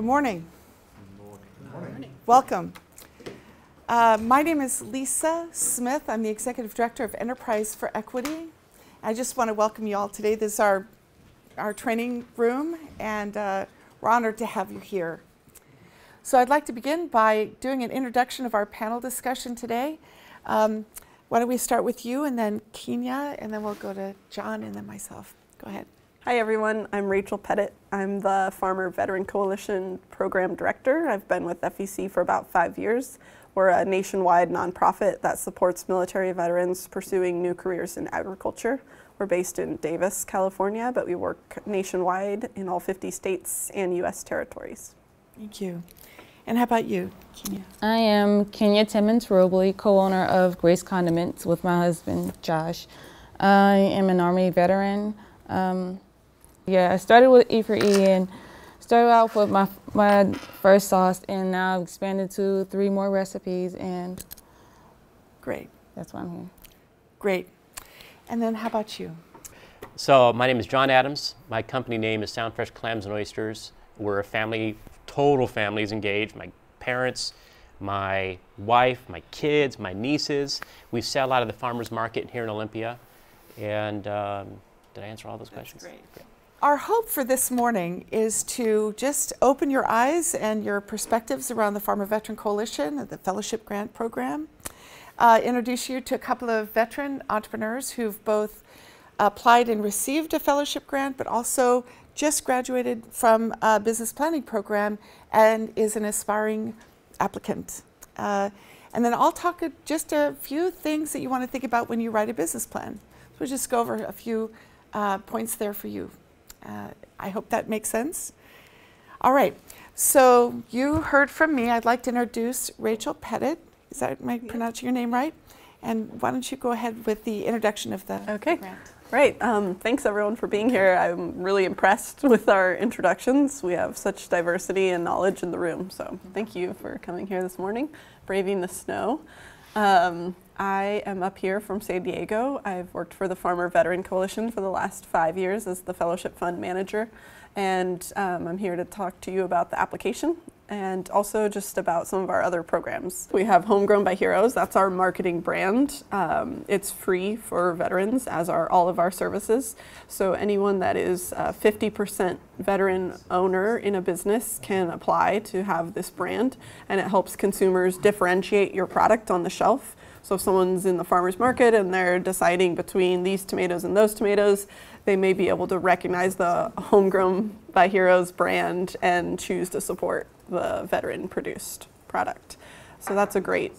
Good morning. Good morning. Welcome. My name is Lisa Smith. I'm the Executive Director of Enterprise for Equity. I just want to welcome you all today. This is our training room, and we're honored to have you here. So I'd like to begin by doing an introduction of our panel discussion today. Why don't we start with you, and then Kenya, and then we'll go to John, and then myself. Go ahead. Hi everyone, I'm Rachel Petitt. I'm the Farmer Veteran Coalition Program Director. I've been with FVC for about 5 years. We're a nationwide nonprofit that supports military veterans pursuing new careers in agriculture. We're based in Davis, California, but we work nationwide in all 50 states and U.S. territories. Thank you. And how about you, Kenya? I am Kenya Timmons-Robley, co-owner of Grace Condiments with my husband, Josh. I am an Army veteran. I started with E4E and started out with my first sauce, and now I've expanded to 3 more recipes, and great. That's why I'm here. Great. And then how about you? So my name is John Adams. My company name is Sound Fresh Clams and Oysters. We're a family, total family is engaged. My parents, my wife, my kids, my nieces. We sell out of the farmers market here in Olympia. And did I answer all those questions? That's great. Yeah. Our hope for this morning is to just open your eyes and your perspectives around the Farmer Veteran Coalition and the Fellowship Grant Program. Introduce you to a couple of veteran entrepreneurs who've both applied and received a fellowship grant, but also just graduated from a business planning program and is an aspiring applicant. And then I'll talk just a few things that you want to think about when you write a business plan. So we'll just go over a few points there for you. I hope that makes sense. All right, so you heard from me. I'd like to introduce Rachel Petitt. Is that, am I pronouncing your name right? And why don't you go ahead with the introduction of the grant. Right, thanks everyone for being here. I'm really impressed with our introductions. We have such diversity and knowledge in the room, so thank you for coming here this morning, braving the snow. I am up here from San Diego. I've worked for the Farmer Veteran Coalition for the last 5 years as the Fellowship Fund Manager, and I'm here to talk to you about the application and also just about some of our other programs. We have Homegrown by Heroes. That's our marketing brand. It's free for veterans, as are all of our services. So anyone that is a 50% veteran owner in a business can apply to have this brand, and it helps consumers differentiate your product on the shelf. So if someone's in the farmer's market and they're deciding between these tomatoes and those tomatoes, they may be able to recognize the Homegrown by Heroes brand and choose to support the veteran-produced product. So that's a great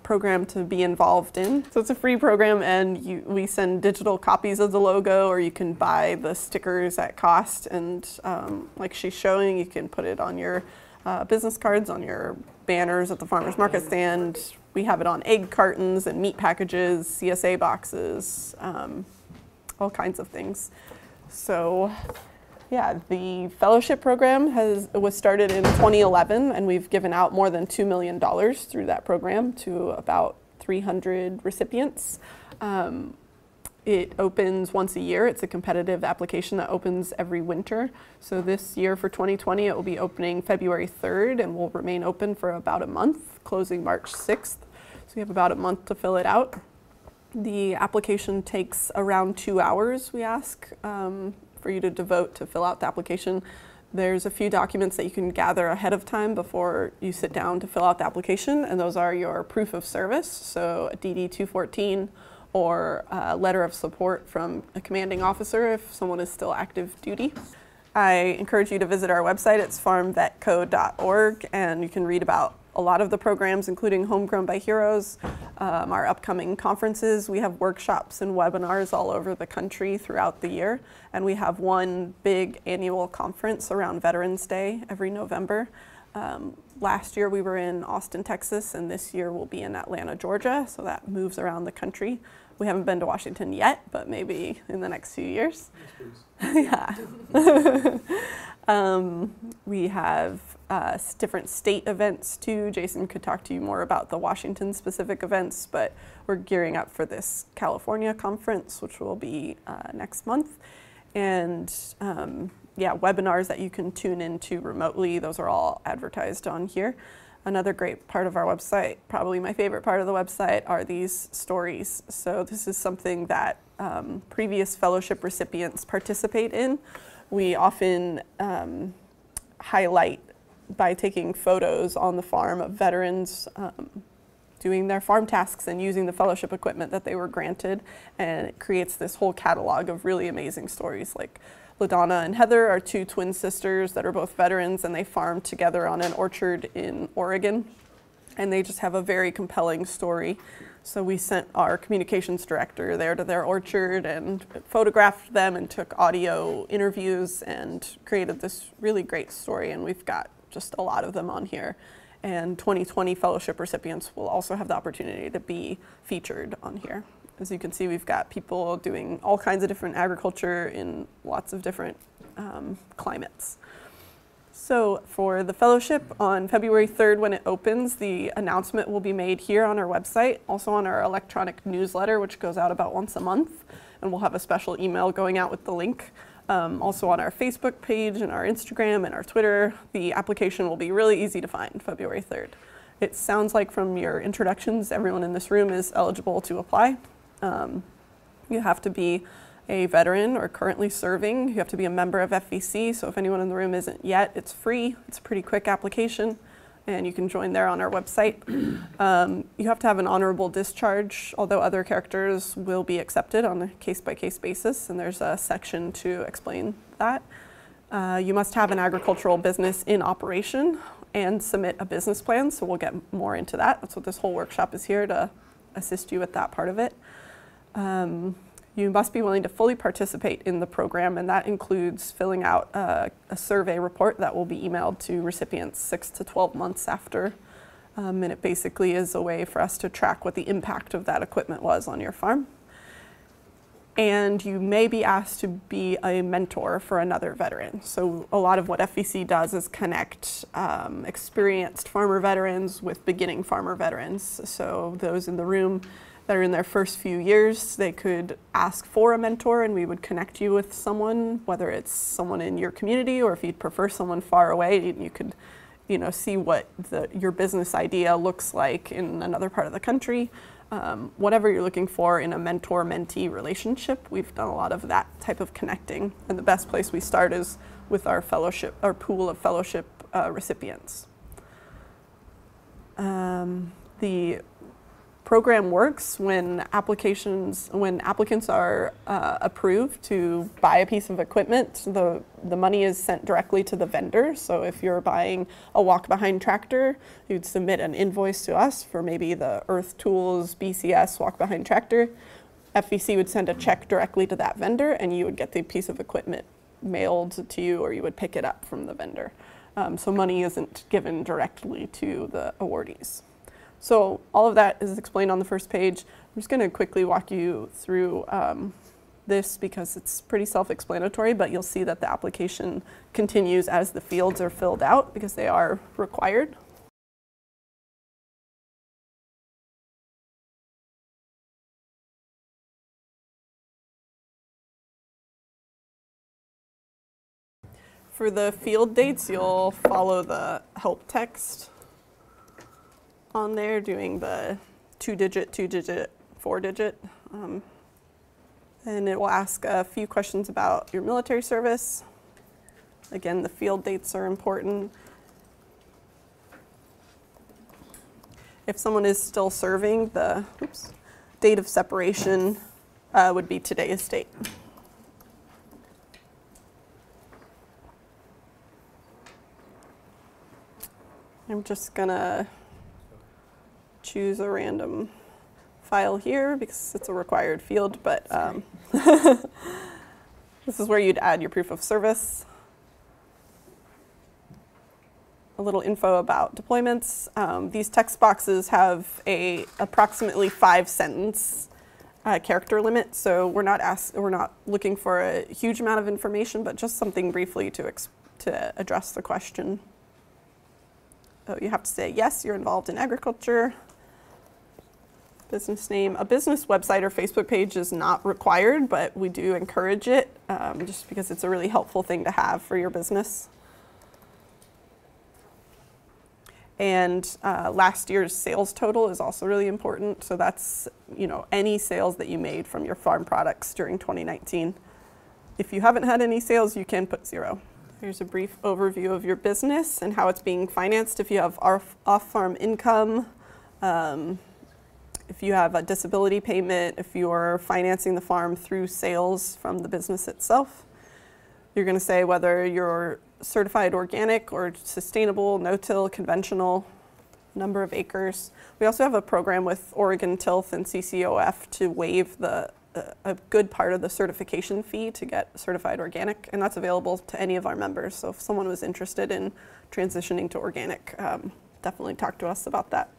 program to be involved in. So it's a free program, and we send digital copies of the logo, or you can buy the stickers at cost. And like she's showing, you can put it on your business cards, on your banners at the farmer's market stand. We have it on egg cartons and meat packages, CSA boxes, all kinds of things. So yeah, the fellowship program was started in 2011, and we've given out more than $2 million through that program to about 300 recipients. It opens once a year. It's a competitive application that opens every winter. So this year for 2020, it will be opening February 3rd and will remain open for about a month, closing March 6th. So you have about a month to fill it out. The application takes around 2 hours, we ask, for you to devote to fill out the application. There's a few documents that you can gather ahead of time before you sit down to fill out the application, and those are your proof of service, so a DD-214, or a letter of support from a commanding officer if someone is still active duty. I encourage you to visit our website. It's farmvetco.org, and you can read about a lot of the programs, including Homegrown by Heroes, our upcoming conferences. We have workshops and webinars all over the country throughout the year, and we have one big annual conference around Veterans Day every November. Last year we were in Austin, Texas, and this year we'll be in Atlanta, Georgia, so that moves around the country. We haven't been to Washington yet, but maybe in the next few years. Yes, yeah. We have different state events too. Jason could talk to you more about the Washington specific events, but we're gearing up for this California conference, which will be next month. And webinars that you can tune into remotely. Those are all advertised on here. Another great part of our website, probably my favorite part of the website, are these stories. So this is something that previous fellowship recipients participate in. We often highlight by taking photos on the farm of veterans doing their farm tasks and using the fellowship equipment that they were granted, and it creates this whole catalog of really amazing stories. Like LaDonna and Heather are two twin sisters that are both veterans, and they farm together on an orchard in Oregon, and they just have a very compelling story. So we sent our communications director there to their orchard and photographed them and took audio interviews and created this really great story, and we've got just a lot of them on here. And 2020 fellowship recipients will also have the opportunity to be featured on here. As you can see, we've got people doing all kinds of different agriculture in lots of different climates. So for the fellowship on February 3rd, when it opens, the announcement will be made here on our website, also on our electronic newsletter, which goes out about once a month. And we'll have a special email going out with the link. Also on our Facebook page and our Instagram and our Twitter. The application will be really easy to find February 3rd. It sounds like from your introductions, everyone in this room is eligible to apply. You have to be a veteran or currently serving. You have to be a member of FVC, so if anyone in the room isn't yet, it's free. It's a pretty quick application, and you can join there on our website. You have to have an honorable discharge, although other characters will be accepted on a case-by-case basis, and there's a section to explain that. You must have an agricultural business in operation and submit a business plan, so we'll get more into that. That's what this whole workshop is here to assist you with that part of it. You must be willing to fully participate in the program, and that includes filling out a survey report that will be emailed to recipients 6 to 12 months after. And it basically is a way for us to track what the impact of that equipment was on your farm. And you may be asked to be a mentor for another veteran. So a lot of what FVC does is connect experienced farmer veterans with beginning farmer veterans. So those in the room that are in their first few years, they could ask for a mentor, and we would connect you with someone, whether it's someone in your community or if you'd prefer someone far away. You could, see what your business idea looks like in another part of the country. Whatever you're looking for in a mentor-mentee relationship, we've done a lot of that type of connecting. And the best place we start is with our fellowship, our pool of fellowship recipients. The program works when applicants are approved to buy a piece of equipment. The money is sent directly to the vendor. So if you're buying a walk-behind tractor, you'd submit an invoice to us for maybe the Earth Tools BCS walk-behind tractor. FVC would send a check directly to that vendor, and you would get the piece of equipment mailed to you, or you would pick it up from the vendor. So money isn't given directly to the awardees. So all of that is explained on the first page. I'm just going to quickly walk you through this because it's pretty self-explanatory, but you'll see that the application continues as the fields are filled out because they are required. For the field dates, you'll follow the help text on there, doing the 2-digit, 2-digit, 4-digit. And it will ask a few questions about your military service. Again, the field dates are important. If someone is still serving, the date of separation would be today's date. I'm just gonna choose a random file here because it's a required field, but this is where you'd add your proof of service. A little info about deployments. These text boxes have a approximately 5-sentence character limit, so we're not looking for a huge amount of information, but just something briefly to address the question. So you have to say yes, you're involved in agriculture. Business name. A business website or Facebook page is not required, but we do encourage it. just because it's a really helpful thing to have for your business. And last year's sales total is also really important. So that's, any sales that you made from your farm products during 2019. If you haven't had any sales, you can put 0. Here's a brief overview of your business and how it's being financed. If you have off-farm income, if you have a disability payment, if you're financing the farm through sales from the business itself. You're going to say whether you're certified organic or sustainable, no-till, conventional, number of acres. We also have a program with Oregon Tilth and CCOF to waive a good part of the certification fee to get certified organic, and that's available to any of our members. So if someone was interested in transitioning to organic, definitely talk to us about that.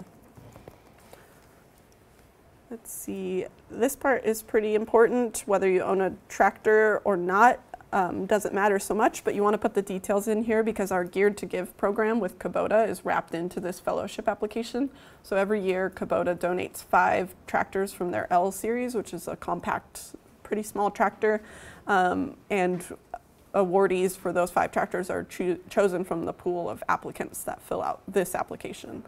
Let's see, this part is pretty important. Whether you own a tractor or not, doesn't matter so much, but you want to put the details in here because our Geared to Give program with Kubota is wrapped into this fellowship application. So every year, Kubota donates 5 tractors from their L series, which is a compact, pretty small tractor, and awardees for those 5 tractors are chosen from the pool of applicants that fill out this application.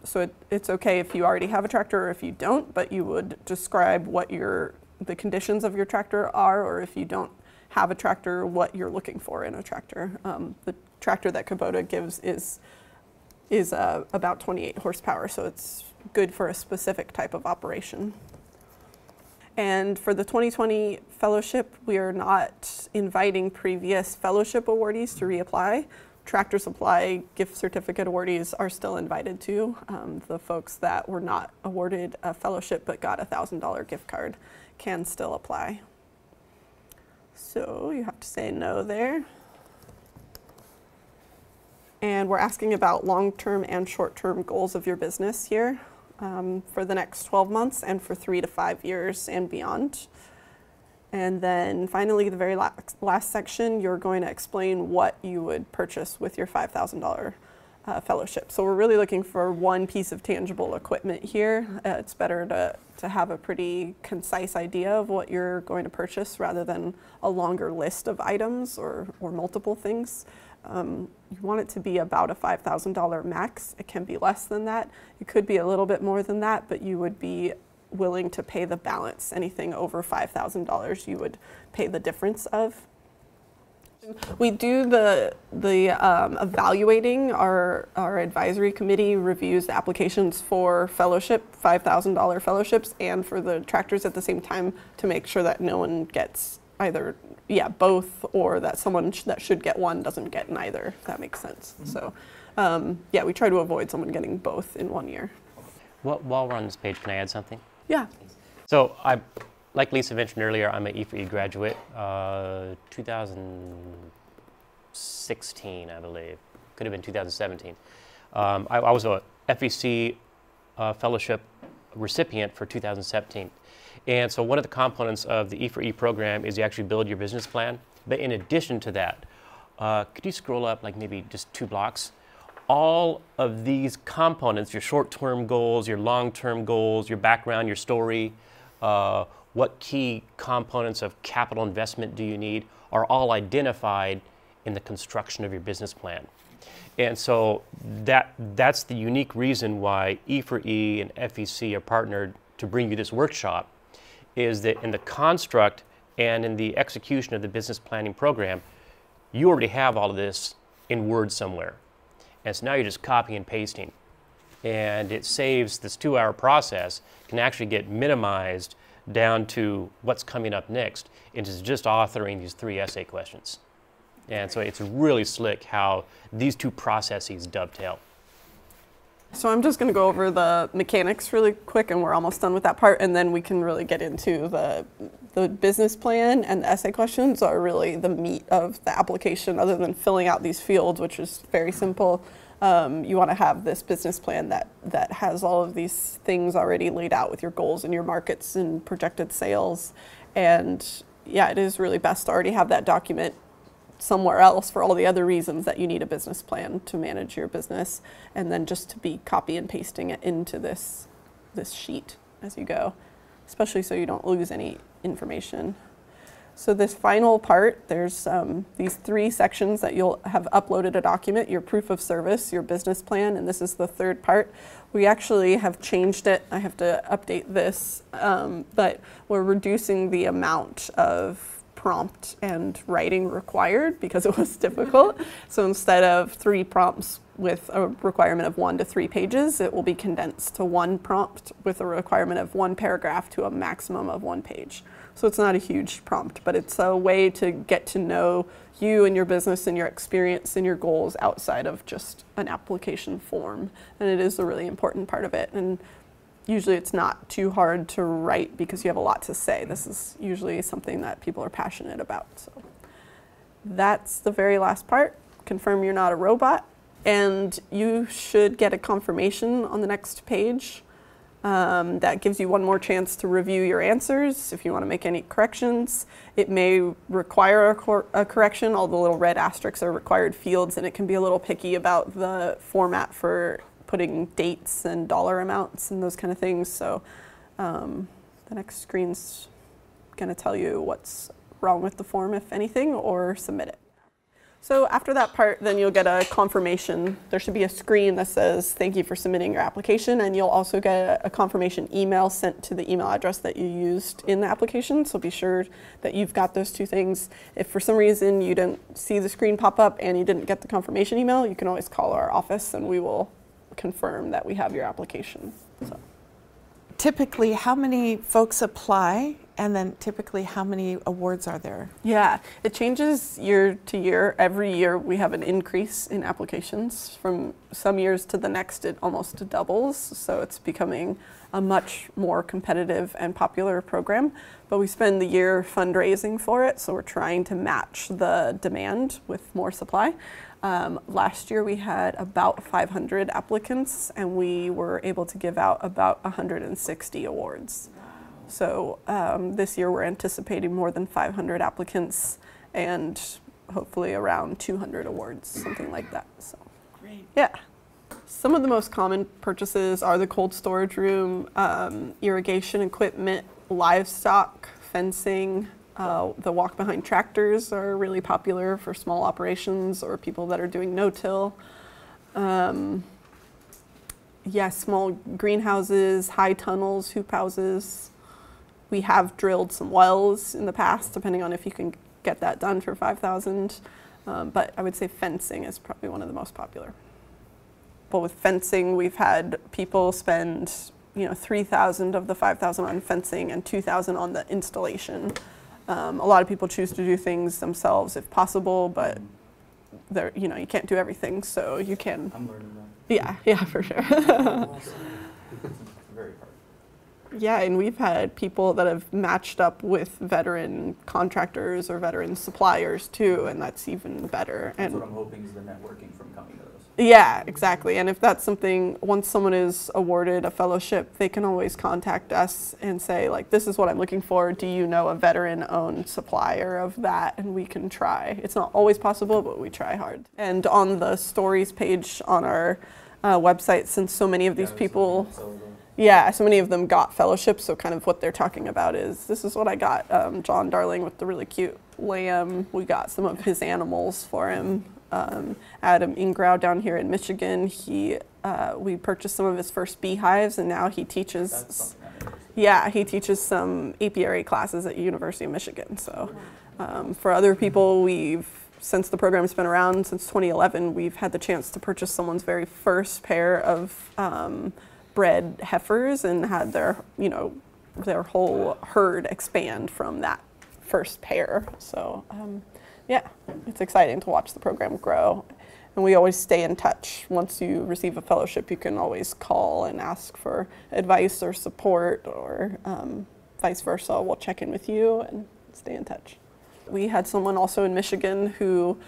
So it's okay if you already have a tractor or if you don't, but you would describe what the conditions of your tractor are, or if you don't have a tractor, what you're looking for in a tractor. The tractor that Kubota gives is about 28 horsepower, so it's good for a specific type of operation. And for the 2020 fellowship, we are not inviting previous fellowship awardees to reapply. Tractor Supply gift certificate awardees are still invited to. The folks that were not awarded a fellowship but got a $1,000 gift card can still apply. So you have to say no there. And we're asking about long-term and short-term goals of your business here for the next 12 months and for 3 to 5 years and beyond. And then finally, the very last section, you're going to explain what you would purchase with your $5,000 fellowship. So we're really looking for one piece of tangible equipment here. It's better to have a pretty concise idea of what you're going to purchase rather than a longer list of items or multiple things. You want it to be about a $5,000 max. It can be less than that. It could be a little bit more than that, but you would be willing to pay the balance. Anything over $5,000 you would pay the difference of. We do the evaluating. Our advisory committee reviews the applications for fellowship, $5,000 fellowships, and for the tractors at the same time to make sure that no one gets either, both, or that someone that should get one doesn't get neither, if that makes sense. So, we try to avoid someone getting both in 1 year. While we're on this page, can I add something? Yeah. So like Lisa mentioned earlier, I'm an E4E graduate, 2016, I believe. Could have been 2017. I was a FEC fellowship recipient for 2017. And so one of the components of the E4E program is you actually build your business plan. But in addition to that, could you scroll up like maybe just 2 blocks? All of these components, your short-term goals, your long-term goals, your background, your story, what key components of capital investment do you need, are all identified in the construction of your business plan. And so that's the unique reason why E4E and FEC are partnered to bring you this workshop, is that in the construct and in the execution of the business planning program, you already have all of this in Word somewhere. And so now you're just copying and pasting. And it saves this 2-hour process, can actually get minimized down to what's coming up next, into just authoring these 3 essay questions. And so it's really slick how these 2 processes dovetail. So I'm just going to go over the mechanics really quick, and we're almost done with that part, and then we can really get into the business plan, and the essay questions are really the meat of the application, other than filling out these fields, which is very simple. You want to have this business plan that has all of these things already laid out with your goals and your markets and projected sales. And it is really best to already have that document somewhere else for all the other reasons that you need a business plan to manage your business, and then just to be copy and pasting it into this sheet as you go, especially so you don't lose any information. So this final part, there's these 3 sections that you'll have uploaded a document, your proof of service, your business plan, and this is the 3rd part. We actually have changed it. I have to update this, but we're reducing the amount of prompt and writing required because it was difficult. So instead of 3 prompts with a requirement of 1 to 3 pages, it will be condensed to 1 prompt with a requirement of 1 paragraph to a maximum of 1 page. So it's not a huge prompt, but it's a way to get to know you and your business and your experience and your goals outside of just an application form. And it is a really important part of it. And usually it's not too hard to write because you have a lot to say. This is usually something that people are passionate about. So that's the very last part. Confirm you're not a robot. And you should get a confirmation on the next page. That gives you one more chance to review your answers if you want to make any corrections. It may require a correction. All the little red asterisks are required fields, and it can be a little picky about the format for putting dates and dollar amounts and those kind of things. So the next screen's going to tell you what's wrong with the form, if anything, or submit it. So after that part, then you'll get a confirmation. There should be a screen that says, thank you for submitting your application, and you'll also get a confirmation email sent to the email address that you used in the application, so be sure that you've got those 2 things. If for some reason you didn't see the screen pop up and you didn't get the confirmation email, you can always call our office and we will confirm that we have your application. So. Typically, how many folks apply, and then typically how many awards are there? Yeah, it changes year to year. Every year we have an increase in applications. From some years to the next, it almost doubles. So it's becoming a much more competitive and popular program. But we spend the year fundraising for it, so we're trying to match the demand with more supply. Last year we had about 500 applicants, and we were able to give out about 160 awards. So this year we're anticipating more than 500 applicants and hopefully around 200 awards, something like that. So, great. Yeah. Some of the most common purchases are the cold storage room, irrigation equipment, livestock, fencing. The walk-behind tractors are really popular for small operations or people that are doing no-till. Yeah, small greenhouses, high tunnels, hoop houses. We have drilled some wells in the past, depending on if you can get that done for $5,000. But I would say fencing is probably one of the most popular. But with fencing, we've had people spend, $3,000 of the $5,000 on fencing and $2,000 on the installation. A lot of people choose to do things themselves if possible, but you can't do everything, so you can. I'm learning that. Yeah, for sure. Very hard. Yeah, and we've had people that have matched up with veteran contractors or veteran suppliers too, and that's even better. That's and what I'm hoping is the networking from coming to those. Yeah, exactly. And if that's something, once someone is awarded a fellowship, they can always contact us and say, like, this is what I'm looking for. Do you know a veteran-owned supplier of that? And we can try. It's not always possible, but we try hard. And on the stories page on our website, since so many of these people, so many of them got fellowships, so kind of what they're talking about is, this is what I got. John Darling with the really cute lamb. We got some of his animals for him. Adam Ingrau down here in Michigan, we purchased some of his first beehives, and now he teaches. Yeah, he teaches some apiary classes at University of Michigan. So, for other people, since the program has been around since 2011, we've had the chance to purchase someone's very first pair of bred heifers and had their whole herd expand from that first pair. So. Yeah, it's exciting to watch the program grow. And we always stay in touch. Once you receive a fellowship, you can always call and ask for advice or support, or vice versa. We'll check in with you and stay in touch. We had someone also in Michigan who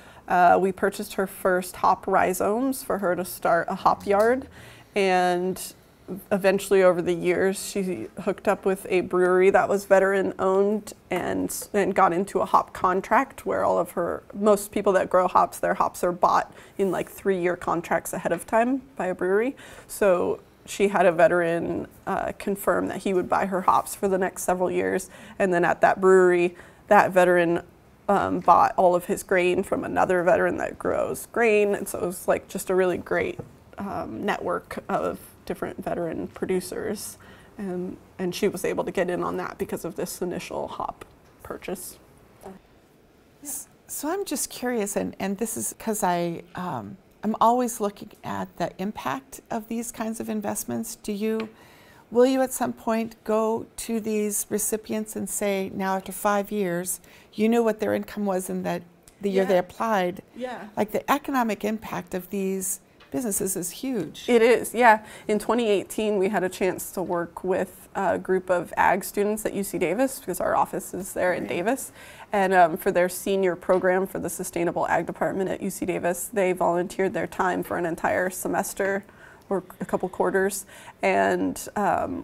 we purchased her first hop rhizomes for her to start a hop yard. And eventually over the years, she hooked up with a brewery that was veteran owned and got into a hop contract where most people that grow hops, their hops are bought in like 3-year contracts ahead of time by a brewery. So she had a veteran confirm that he would buy her hops for the next several years. And then at that brewery, that veteran bought all of his grain from another veteran that grows grain. And so it was like just a really great network of different veteran producers. And she was able to get in on that because of this initial hop purchase. So I'm just curious, and this is because I'm always looking at the impact of these kinds of investments. Will you at some point go to these recipients and say, now after 5 years, you knew what their income was in the year they applied? Yeah. Like the economic impact of these businesses is huge. It is, yeah. In 2018, we had a chance to work with a group of ag students at UC Davis, because our office is there in Davis. And for their senior program for the Sustainable Ag Department at UC Davis, they volunteered their time for an entire semester or a couple quarters, and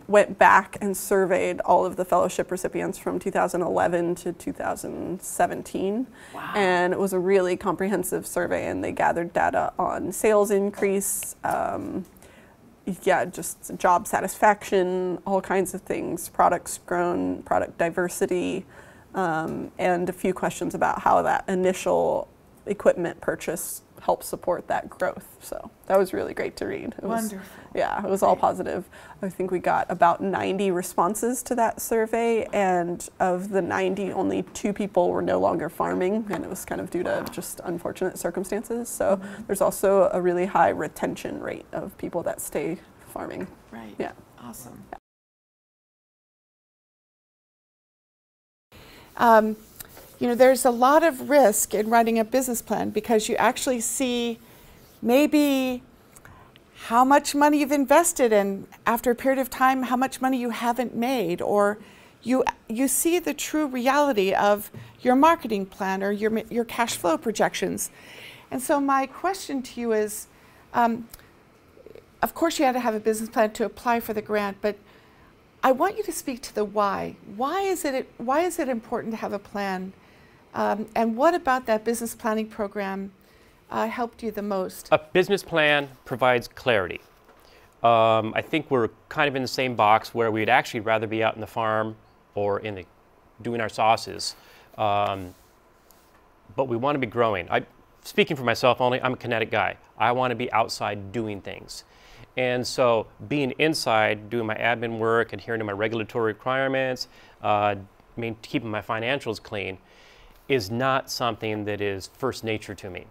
went back and surveyed all of the fellowship recipients from 2011 to 2017. Wow. And it was a really comprehensive survey, and they gathered data on sales increase, just job satisfaction, all kinds of things, products grown, product diversity, and a few questions about how that initial equipment purchase help support that growth. So that was really great to read. It Wonderful. It was all positive. I think we got about 90 responses to that survey, and of the 90, only 2 people were no longer farming, and it was kind of due to just unfortunate circumstances. So there's also a really high retention rate of people that stay farming. Right. Yeah. Awesome. There's a lot of risk in writing a business plan, because you actually see maybe how much money you've invested, and after a period of time, how much money you haven't made, or you see the true reality of your marketing plan or your cash flow projections. And so my question to you is, of course you had to have a business plan to apply for the grant, but I want you to speak to the why. Why is it important to have a plan? And what about that business planning program helped you the most? A business plan provides clarity. I think we're kind of in the same box where we'd actually rather be out in the farm or doing our sauces, but we want to be growing. Speaking for myself only, I'm a kinetic guy. I want to be outside doing things. And so being inside, doing my admin work, adhering to my regulatory requirements, keeping my financials clean, is not something that is first nature to me.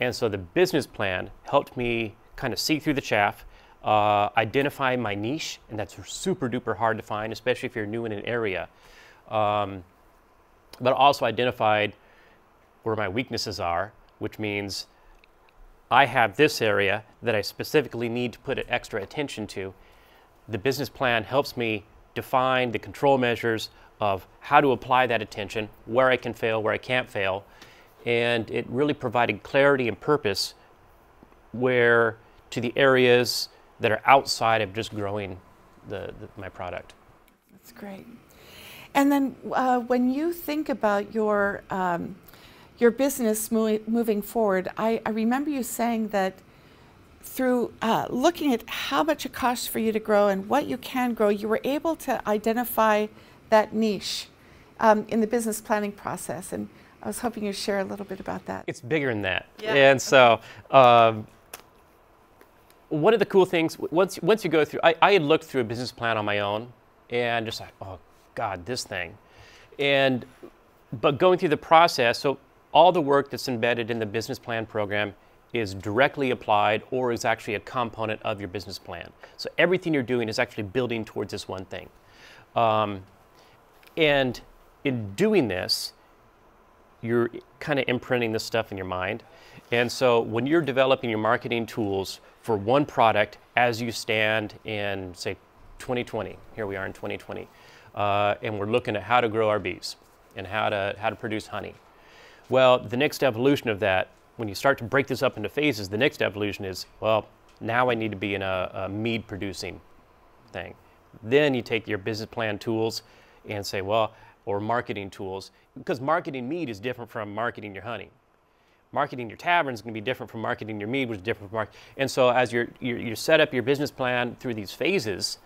And so the business plan helped me kind of see through the chaff, identify my niche, and that's super duper hard to find, especially if you're new in an area. But also identified where my weaknesses are, which means I have this area that I specifically need to put extra attention to. The business plan helps me define the control measures of how to apply that attention, where I can fail, where I can't fail, and it really provided clarity and purpose to the areas that are outside of just growing my product. That's great. And then when you think about your business moving forward, I remember you saying that through looking at how much it costs for you to grow and what you can grow, you were able to identify that niche in the business planning process. And I was hoping you'd share a little bit about that. It's bigger than that. Yeah. And so one of the cool things, once you go through, I had looked through a business plan on my own and just like, oh God, this thing. But going through the process, so all the work that's embedded in the business plan program is directly applied or is actually a component of your business plan. So everything you're doing is actually building towards this one thing. And in doing this, you're kind of imprinting this stuff in your mind. And so when you're developing your marketing tools for one product as you stand in, say, 2020, here we are in 2020, and we're looking at how to grow our bees and how to produce honey. Well, the next evolution of that, when you start to break this up into phases, the next evolution is, well, now I need to be in a mead producing thing. Then you take your business plan tools and say, well, or marketing tools, because marketing mead is different from marketing your honey. Marketing your tavern is going to be different from marketing your mead, which is different from and so as you set up your business plan through these phases,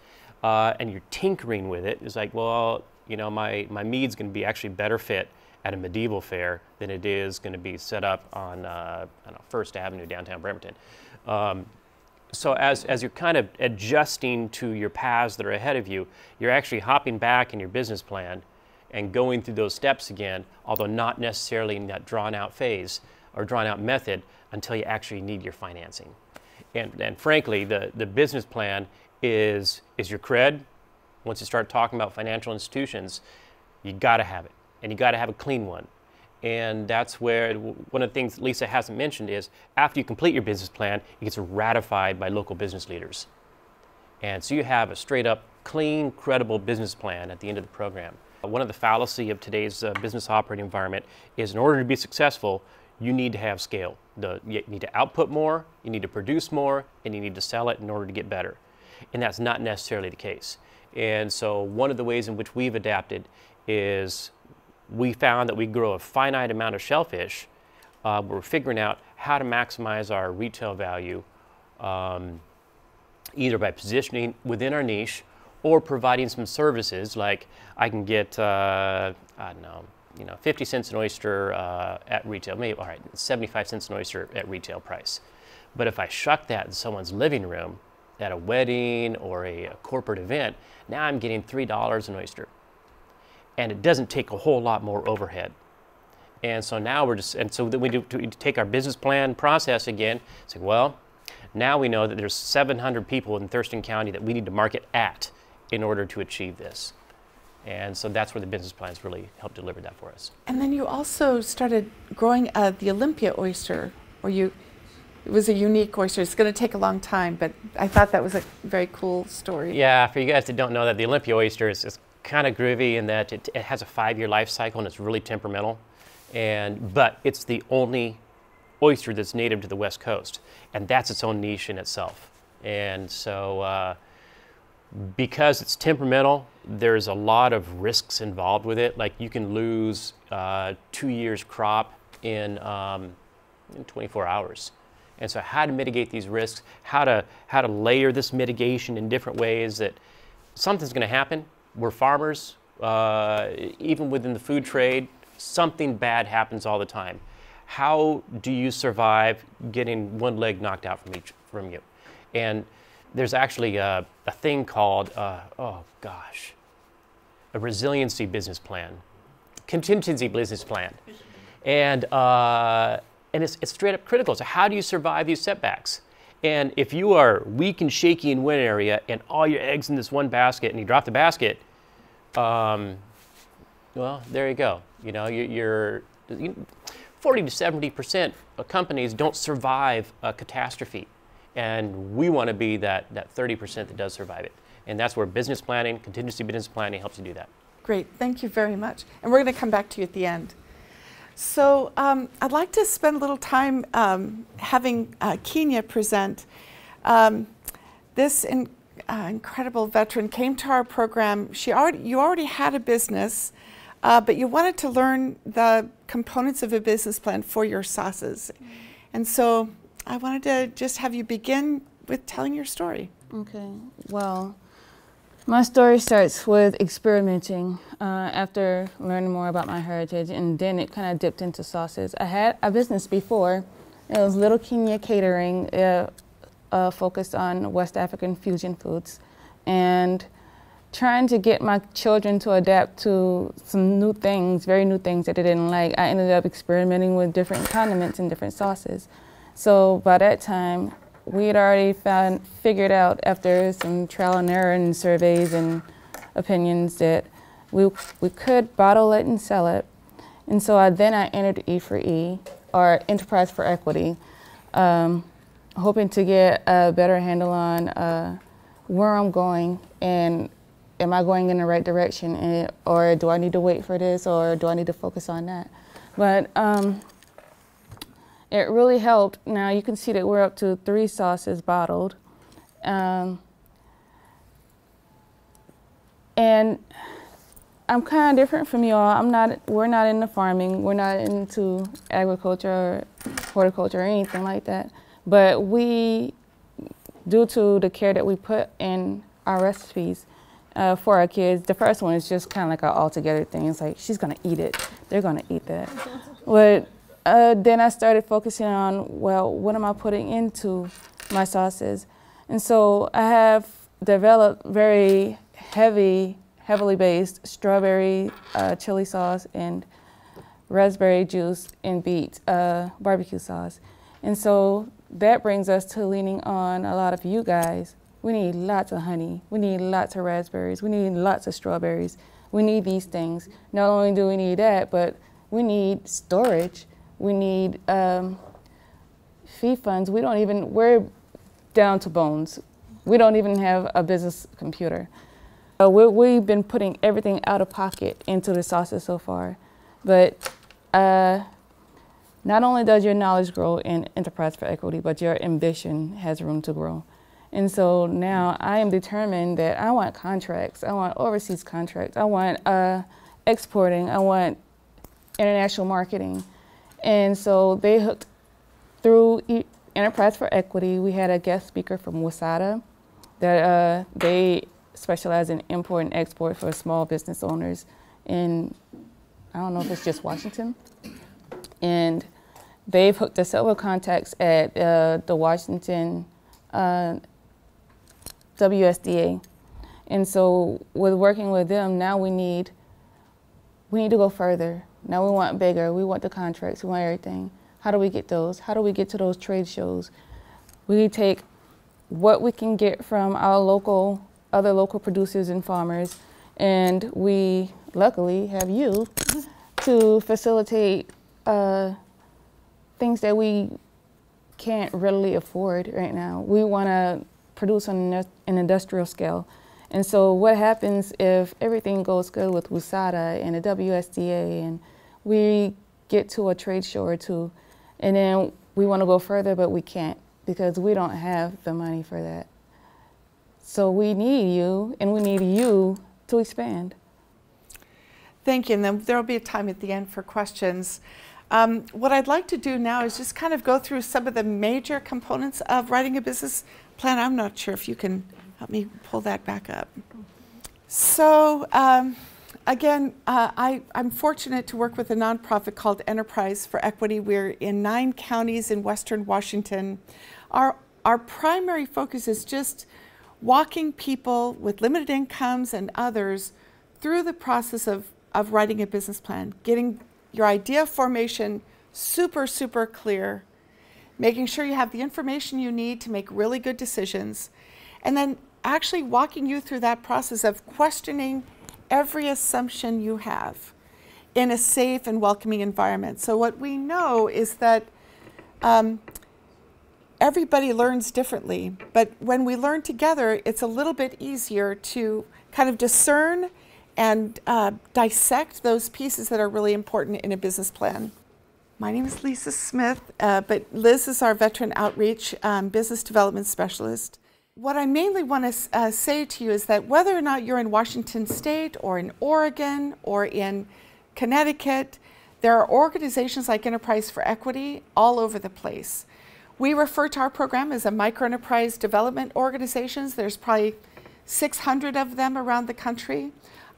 and you're tinkering with it, it's like, well, my mead's going to be actually better fit at a medieval fair than it is going to be set up on I don't know, First Avenue, downtown Bremerton. So as you're kind of adjusting to your paths that are ahead of you, you're actually hopping back in your business plan and going through those steps again, although not necessarily in that drawn out phase or drawn out method until you actually need your financing. And frankly, the business plan is your cred. Once you start talking about financial institutions, you got to have it, and you got to have a clean one. And that's where one of the things Lisa hasn't mentioned is after you complete your business plan, it gets ratified by local business leaders. And so you have a straight up, clean, credible business plan at the end of the program. One of the fallacy of today's business operating environment is in order to be successful, you need to have scale. You need to output more, you need to produce more, and you need to sell it in order to get better. And that's not necessarily the case. And so one of the ways in which we've adapted is we found that we grow a finite amount of shellfish. We're figuring out how to maximize our retail value either by positioning within our niche or providing some services like I can get, I don't know, 50 cents an oyster at retail, maybe, all right, 75 cents an oyster at retail price. But if I shuck that in someone's living room at a wedding or a corporate event, now I'm getting $3 an oyster. And it doesn't take a whole lot more overhead. And so now so then we take our business plan process again, say, well, now we know that there's 700 people in Thurston County that we need to market at in order to achieve this. And so that's where the business plans really help deliver that for us. And then you also started growing the Olympia oyster, it was a unique oyster. It's going to take a long time, but I thought that was a very cool story. Yeah, for you guys that don't know that, the Olympia oyster is kind of groovy in that it has a 5-year life cycle and it's really temperamental. But it's the only oyster that's native to the West Coast, and that's its own niche in itself. And so because it's temperamental, there's a lot of risks involved with it. Like you can lose 2 years crop in 24 hours. And so how to mitigate these risks, how to layer this mitigation in different ways that something's going to happen. We're farmers, even within the food trade, something bad happens all the time. How do you survive getting one leg knocked out from you? And there's actually a thing called, a resiliency business plan, contingency business plan. And it's straight up critical. So how do you survive these setbacks? And if you are weak and shaky in one area and all your eggs in this one basket and you drop the basket, well, there you go. You're 40 to 70% of companies don't survive a catastrophe. And we want to be that 30% that does survive it. And that's where business planning, contingency business planning helps you do that. Great, thank you very much. And we're going to come back to you at the end. So I'd like to spend a little time having Kenya present. This incredible veteran came to our program. You already had a business, but you wanted to learn the components of a business plan for your sauces. And so I wanted to just have you begin with telling your story. Okay, well, my story starts with experimenting after learning more about my heritage, and then it kind of dipped into sauces. I had a business before. It was Little Kenya Catering, focused on West African fusion foods, and trying to get my children to adapt to some new things, very new things that they didn't like. I ended up experimenting with different condiments and different sauces. So by that time, we had already figured out after some trial and error and surveys and opinions that we could bottle it and sell it. And so I entered E4E, or Enterprise for Equity, hoping to get a better handle on where I'm going and am I going in the right direction, or do I need to wait for this, or do I need to focus on that? But it really helped. Now you can see that we're up to 3 sauces bottled. And I'm kind of different from y'all. We're not into farming. We're not into agriculture or horticulture or anything like that. But we, due to the care that we put in our recipes for our kids, the first one is just kind of like an all-together thing. It's like, she's gonna eat it. they're going to eat that. But then I started focusing on, well, what am I putting into my sauces? And so I have developed very heavily based strawberry chili sauce and raspberry juice and beet barbecue sauce. And so that brings us to leaning on a lot of you guys. We need lots of honey. We need lots of raspberries. We need lots of strawberries. We need these things. Not only do we need that, but we need storage. We need fee funds. We're down to bones. We don't even have a business computer. We've been putting everything out of pocket into the sauces so far. But not only does your knowledge grow in Enterprise for Equity, but your ambition has room to grow. And so now I am determined that I want contracts. I want overseas contracts. I want exporting. I want international marketing. And so they hooked through Enterprise for Equity. We had a guest speaker from WSADA that they specialize in import and export for small business owners in, I don't know if it's just Washington. And they've hooked us up with contacts at the Washington WSDA. And so with working with them, now we need to go further. Now we want bigger. We want the contracts. We want everything. How do we get those? How do we get to those trade shows? We take what we can get from our other local producers and farmers, and we luckily have you to facilitate things that we can't readily afford right now. We want to produce on an industrial scale. And so what happens if everything goes good with WSADA and the WSDA and we get to a trade show or two, and then we want to go further, but we can't because we don't have the money for that. So we need you, and we need you to expand. Thank you, and then there will be a time at the end for questions. What I'd like to do now is just kind of go through some of the major components of writing a business plan. I'm not sure if you can help me pull that back up. So again, I'm fortunate to work with a nonprofit called Enterprise for Equity. We're in 9 counties in Western Washington. Our primary focus is just walking people with limited incomes and others through the process of writing a business plan, getting your idea formation super, super clear, making sure you have the information you need to make really good decisions, and then actually walking you through that process of questioning every assumption you have in a safe and welcoming environment. So what we know is that everybody learns differently, but when we learn together, it's a little bit easier to kind of discern and dissect those pieces that are really important in a business plan. My name is Lisa Smith, but Liz is our Veteran Outreach Business Development Specialist. What I mainly want to say to you is that whether or not you're in Washington State or in Oregon or in Connecticut, there are organizations like Enterprise for Equity all over the place. We refer to our program as a microenterprise development organizations. There's probably 600 of them around the country.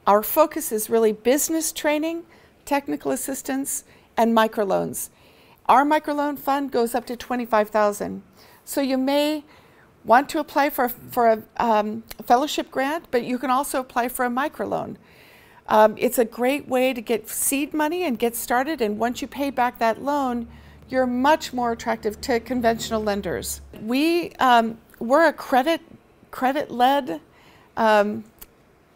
Our focus is really business training, technical assistance, and microloans. Our microloan fund goes up to $25,000. So you may want to apply for a fellowship grant, but you can also apply for a microloan. It's a great way to get seed money and get started, and once you pay back that loan, you're much more attractive to conventional lenders. We're a credit-led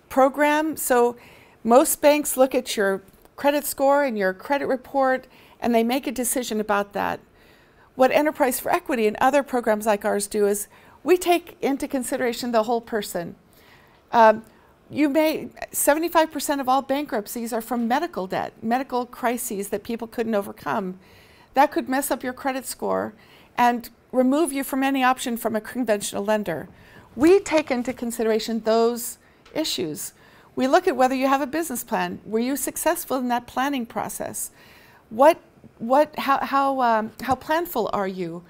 program, so most banks look at your credit score and your credit report, and they make a decision about that. What Enterprise for Equity and other programs like ours do is we take into consideration the whole person. 75% of all bankruptcies are from medical debt, medical crises that people couldn't overcome. That could mess up your credit score and remove you from any option from a conventional lender. We take into consideration those issues. We look at whether you have a business plan. Were you successful in that planning process? How planful are you?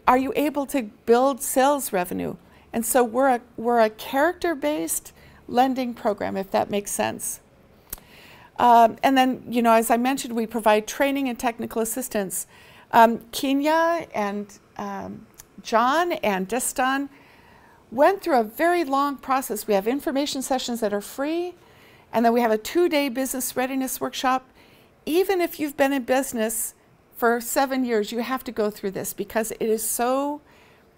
Are you able to build sales revenue? And so we're a character-based lending program, if that makes sense. And then, you know, as I mentioned, we provide training and technical assistance. Kenya and John and Destan went through a very long process. We have information sessions that are free, and then we have a 2-day business readiness workshop. Even if you've been in business for 7 years, you have to go through this because it is so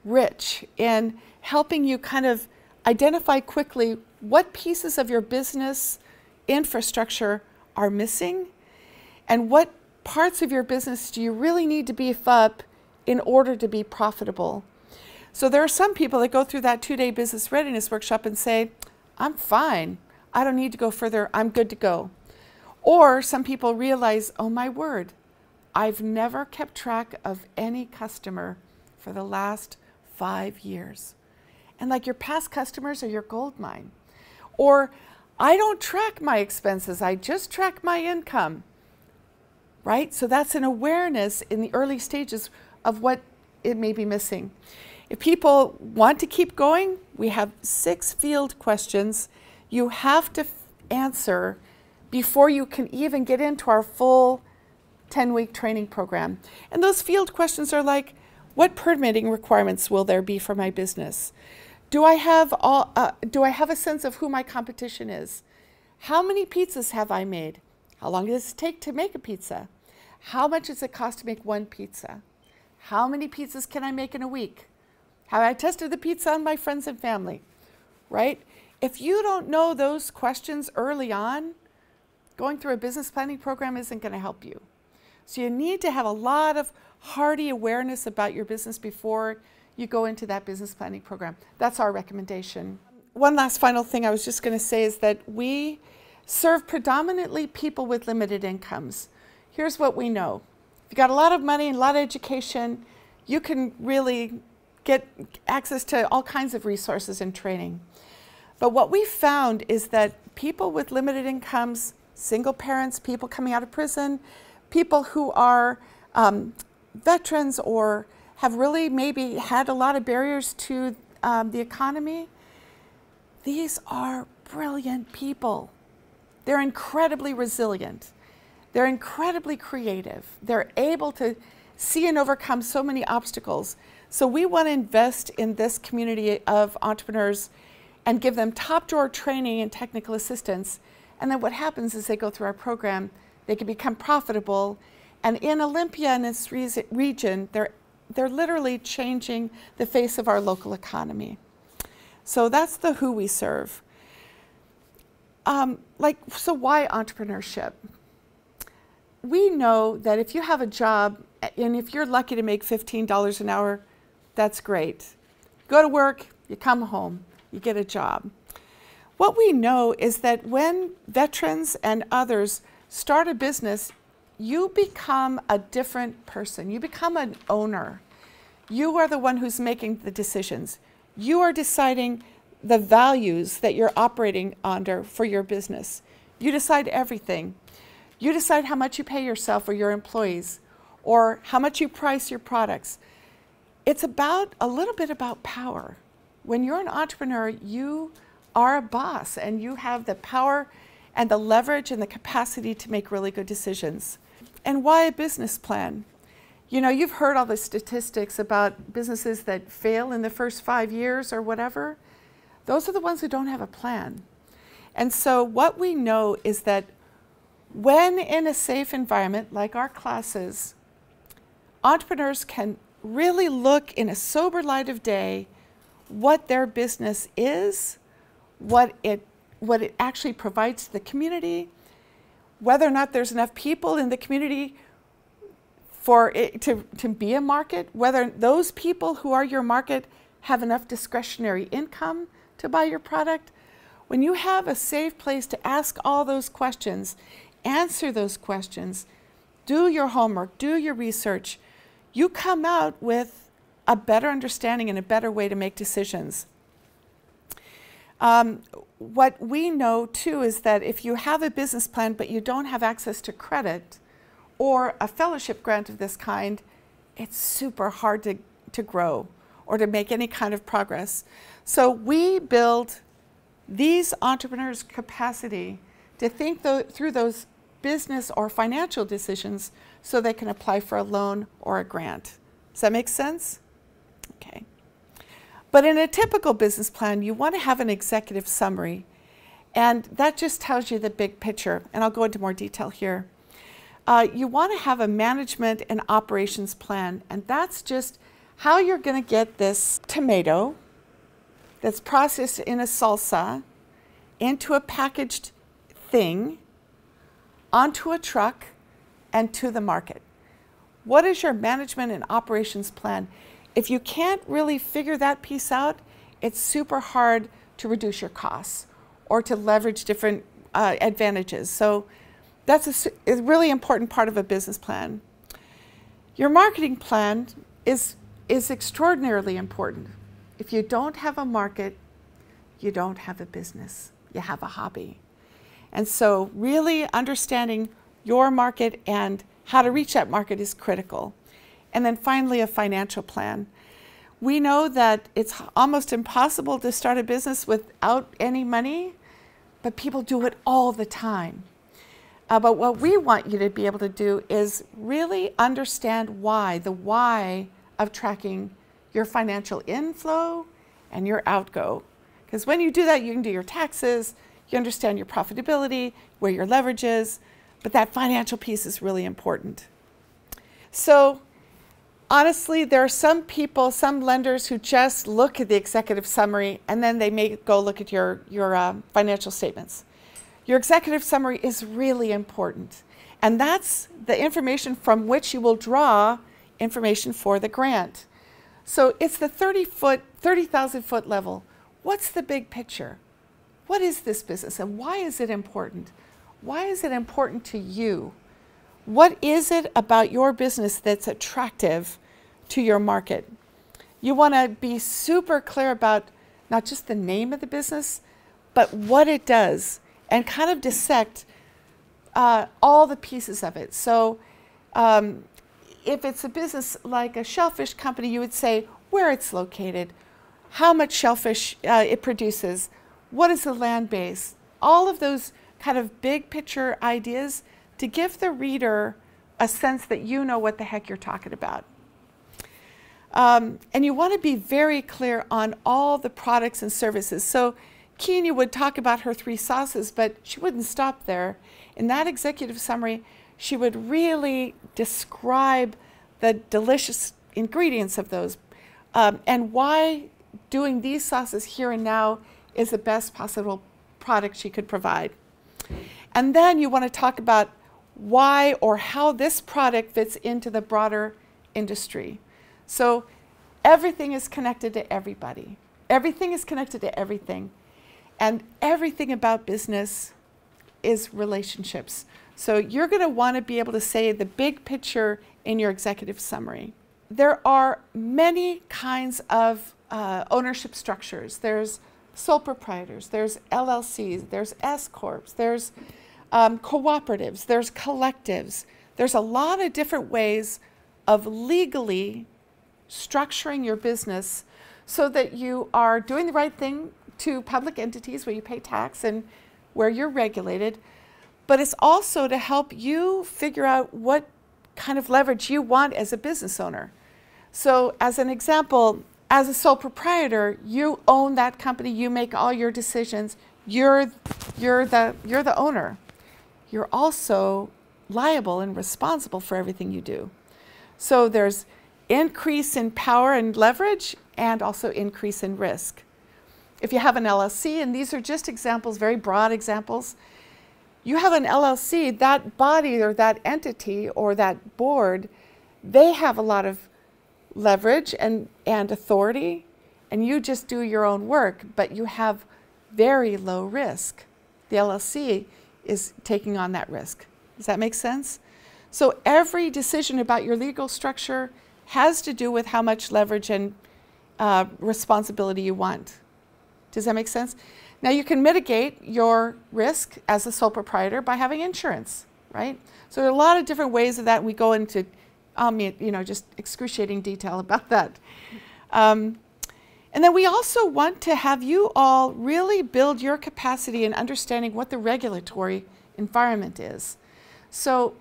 rich in helping you kind of identify quickly what pieces of your business infrastructure are missing and what parts of your business do you really need to beef up in order to be profitable. So there are some people that go through that 2-day business readiness workshop and say, I'm fine. I don't need to go further. I'm good to go. Or some people realize, oh my word, I've never kept track of any customer for the last 5 years. And like your past customers are your gold mine. Or I don't track my expenses. I just track my income. Right? So that's an awareness in the early stages of what it may be missing. If people want to keep going, we have 6 field questions you have to answer before you can even get into our full 10-week training program. And those field questions are like, what permitting requirements will there be for my business? Do I have a sense of who my competition is? How many pizzas have I made? How long does it take to make a pizza? How much does it cost to make 1 pizza? How many pizzas can I make in a week? Have I tested the pizza on my friends and family? Right? If you don't know those questions early on, going through a business planning program isn't going to help you. So you need to have a lot of hearty awareness about your business before you go into that business planning program. That's our recommendation. One last final thing I was just going to say is that we serve predominantly people with limited incomes. Here's what we know. If you got a lot of money and a lot of education, you can really get access to all kinds of resources and training. But what we found is that people with limited incomes, single parents, people coming out of prison, people who are veterans or have really maybe had a lot of barriers to the economy, these are brilliant people. They're incredibly resilient. They're incredibly creative. They're able to see and overcome so many obstacles. So we want to invest in this community of entrepreneurs and give them top drawer training and technical assistance. And then what happens is they go through our program, they can become profitable. And in Olympia and this region, they're literally changing the face of our local economy. So that's the who we serve. So why entrepreneurship? We know that if you have a job, and if you're lucky to make $15 an hour, that's great. Go to work, you come home, you get a job. What we know is that when veterans and others start a business, you become a different person. You become an owner. You are the one who's making the decisions. You are deciding the values that you're operating under for your business. You decide everything. You decide how much you pay yourself or your employees, or how much you price your products. It's a little bit about power. When you're an entrepreneur, you are a boss and you have the power and the leverage and the capacity to make really good decisions. And why a business plan? You know, you've heard all the statistics about businesses that fail in the first 5 years or whatever. Those are the ones who don't have a plan. And so what we know is that when in a safe environment like our classes, entrepreneurs can really look in a sober light of day what their business is, what it actually provides to the community, whether or not there's enough people in the community for it to be a market, whether those people who are your market have enough discretionary income to buy your product. When you have a safe place to ask all those questions, answer those questions, do your homework, do your research, you come out with a better understanding and a better way to make decisions. What we know too is that if you have a business plan but you don't have access to credit or a fellowship grant of this kind, it's super hard to grow or to make any kind of progress. So we build these entrepreneurs' capacity to think through those business or financial decisions so they can apply for a loan or a grant. Does that make sense? Okay. But in a typical business plan, you want to have an executive summary, and that just tells you the big picture, and I'll go into more detail here. You want to have a management and operations plan, and that's just how you're going to get this tomato that's processed in a salsa into a packaged thing, onto a truck, and to the market. What is your management and operations plan? If you can't really figure that piece out, it's super hard to reduce your costs or to leverage different advantages. So that's a really important part of a business plan. Your marketing plan is extraordinarily important. If you don't have a market, you don't have a business. You have a hobby. And so really understanding your market and how to reach that market is critical. And then finally, a financial plan. We know that it's almost impossible to start a business without any money, but people do it all the time. But what we want you to be able to do is really understand why, the why of tracking your financial inflow and your outgo. Because when you do that, you can do your taxes, you understand your profitability, where your leverage is, but that financial piece is really important. So honestly, there are some people, some lenders who just look at the executive summary and then they may go look at your financial statements. Your executive summary is really important, and that's the information from which you will draw information for the grant. So it's the 30,000 foot level. What's the big picture? What is this business and why is it important? Why is it important to you? What is it about your business that's attractive to your market? You want to be super clear about not just the name of the business, but what it does, and kind of dissect all the pieces of it. So if it's a business like a shellfish company, you would say where it's located, how much shellfish it produces, what is the land base, all of those kind of big picture ideas to give the reader a sense that you know what the heck you're talking about. And you want to be very clear on all the products and services. So Kenya would talk about her 3 sauces, but she wouldn't stop there. In that executive summary, she would really describe the delicious ingredients of those and why doing these sauces here and now is the best possible product she could provide. And then you want to talk about why or how this product fits into the broader industry. So everything is connected to everybody. Everything is connected to everything. And everything about business is relationships. So you're going to want to be able to say the big picture in your executive summary. There are many kinds of ownership structures. There's sole proprietors, there's LLCs, there's S-corps, there's cooperatives, there's collectives. There's a lot of different ways of legally structuring your business so that you are doing the right thing to public entities where you pay tax and where you're regulated, but it's also to help you figure out what kind of leverage you want as a business owner. So as an example, as a sole proprietor, you own that company, you make all your decisions, you're the owner. You're also liable and responsible for everything you do. So there's increase in power and leverage and also increase in risk. If you have an LLC, and these are just examples, very broad examples, you have an LLC, that body or that entity or that board, they have a lot of leverage and authority, and you just do your own work, but you have very low risk. The LLC is taking on that risk. Does that make sense? So every decision about your legal structure has to do with how much leverage and responsibility you want. Does that make sense? Now you can mitigate your risk as a sole proprietor by having insurance, right? So there are a lot of different ways of that, and we go into just excruciating detail about that. And And then we also want to have you all really build your capacity in understanding what the regulatory environment is. So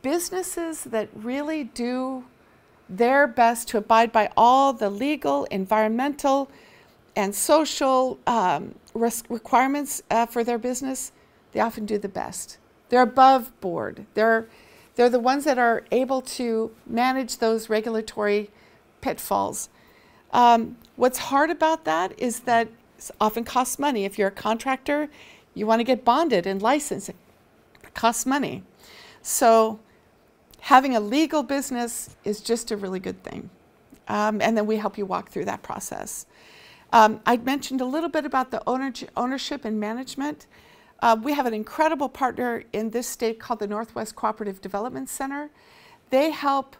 businesses that really do their best to abide by all the legal, environmental, and social requirements for their business, they often do the best. They're above board. They're the ones that are able to manage those regulatory pitfalls. What's hard about that is that it often costs money. If you're a contractor, you want to get bonded and licensed. It costs money. So having a legal business is just a really good thing. And then we help you walk through that process. I mentioned a little bit about the ownership and management. We have an incredible partner in this state called the Northwest Cooperative Development Center. They help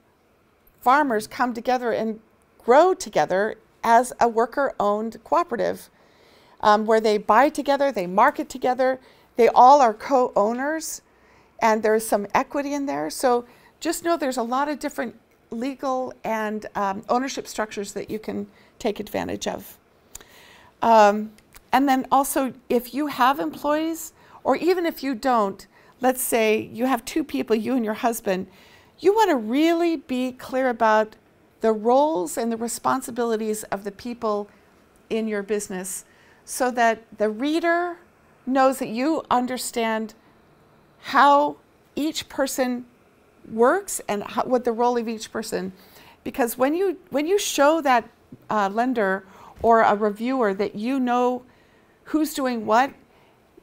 farmers come together and grow together as a worker-owned cooperative, where they buy together, they market together, they all are co-owners, and there's some equity in there. So just know there's a lot of different legal and ownership structures that you can take advantage of. And then also, if you have employees, or even if you don't, let's say you have two people, you and your husband, you want to really be clear about the roles and the responsibilities of the people in your business so that the reader knows that you understand how each person works and what the role of each person. Because when you show that lender or a reviewer that you know who's doing what,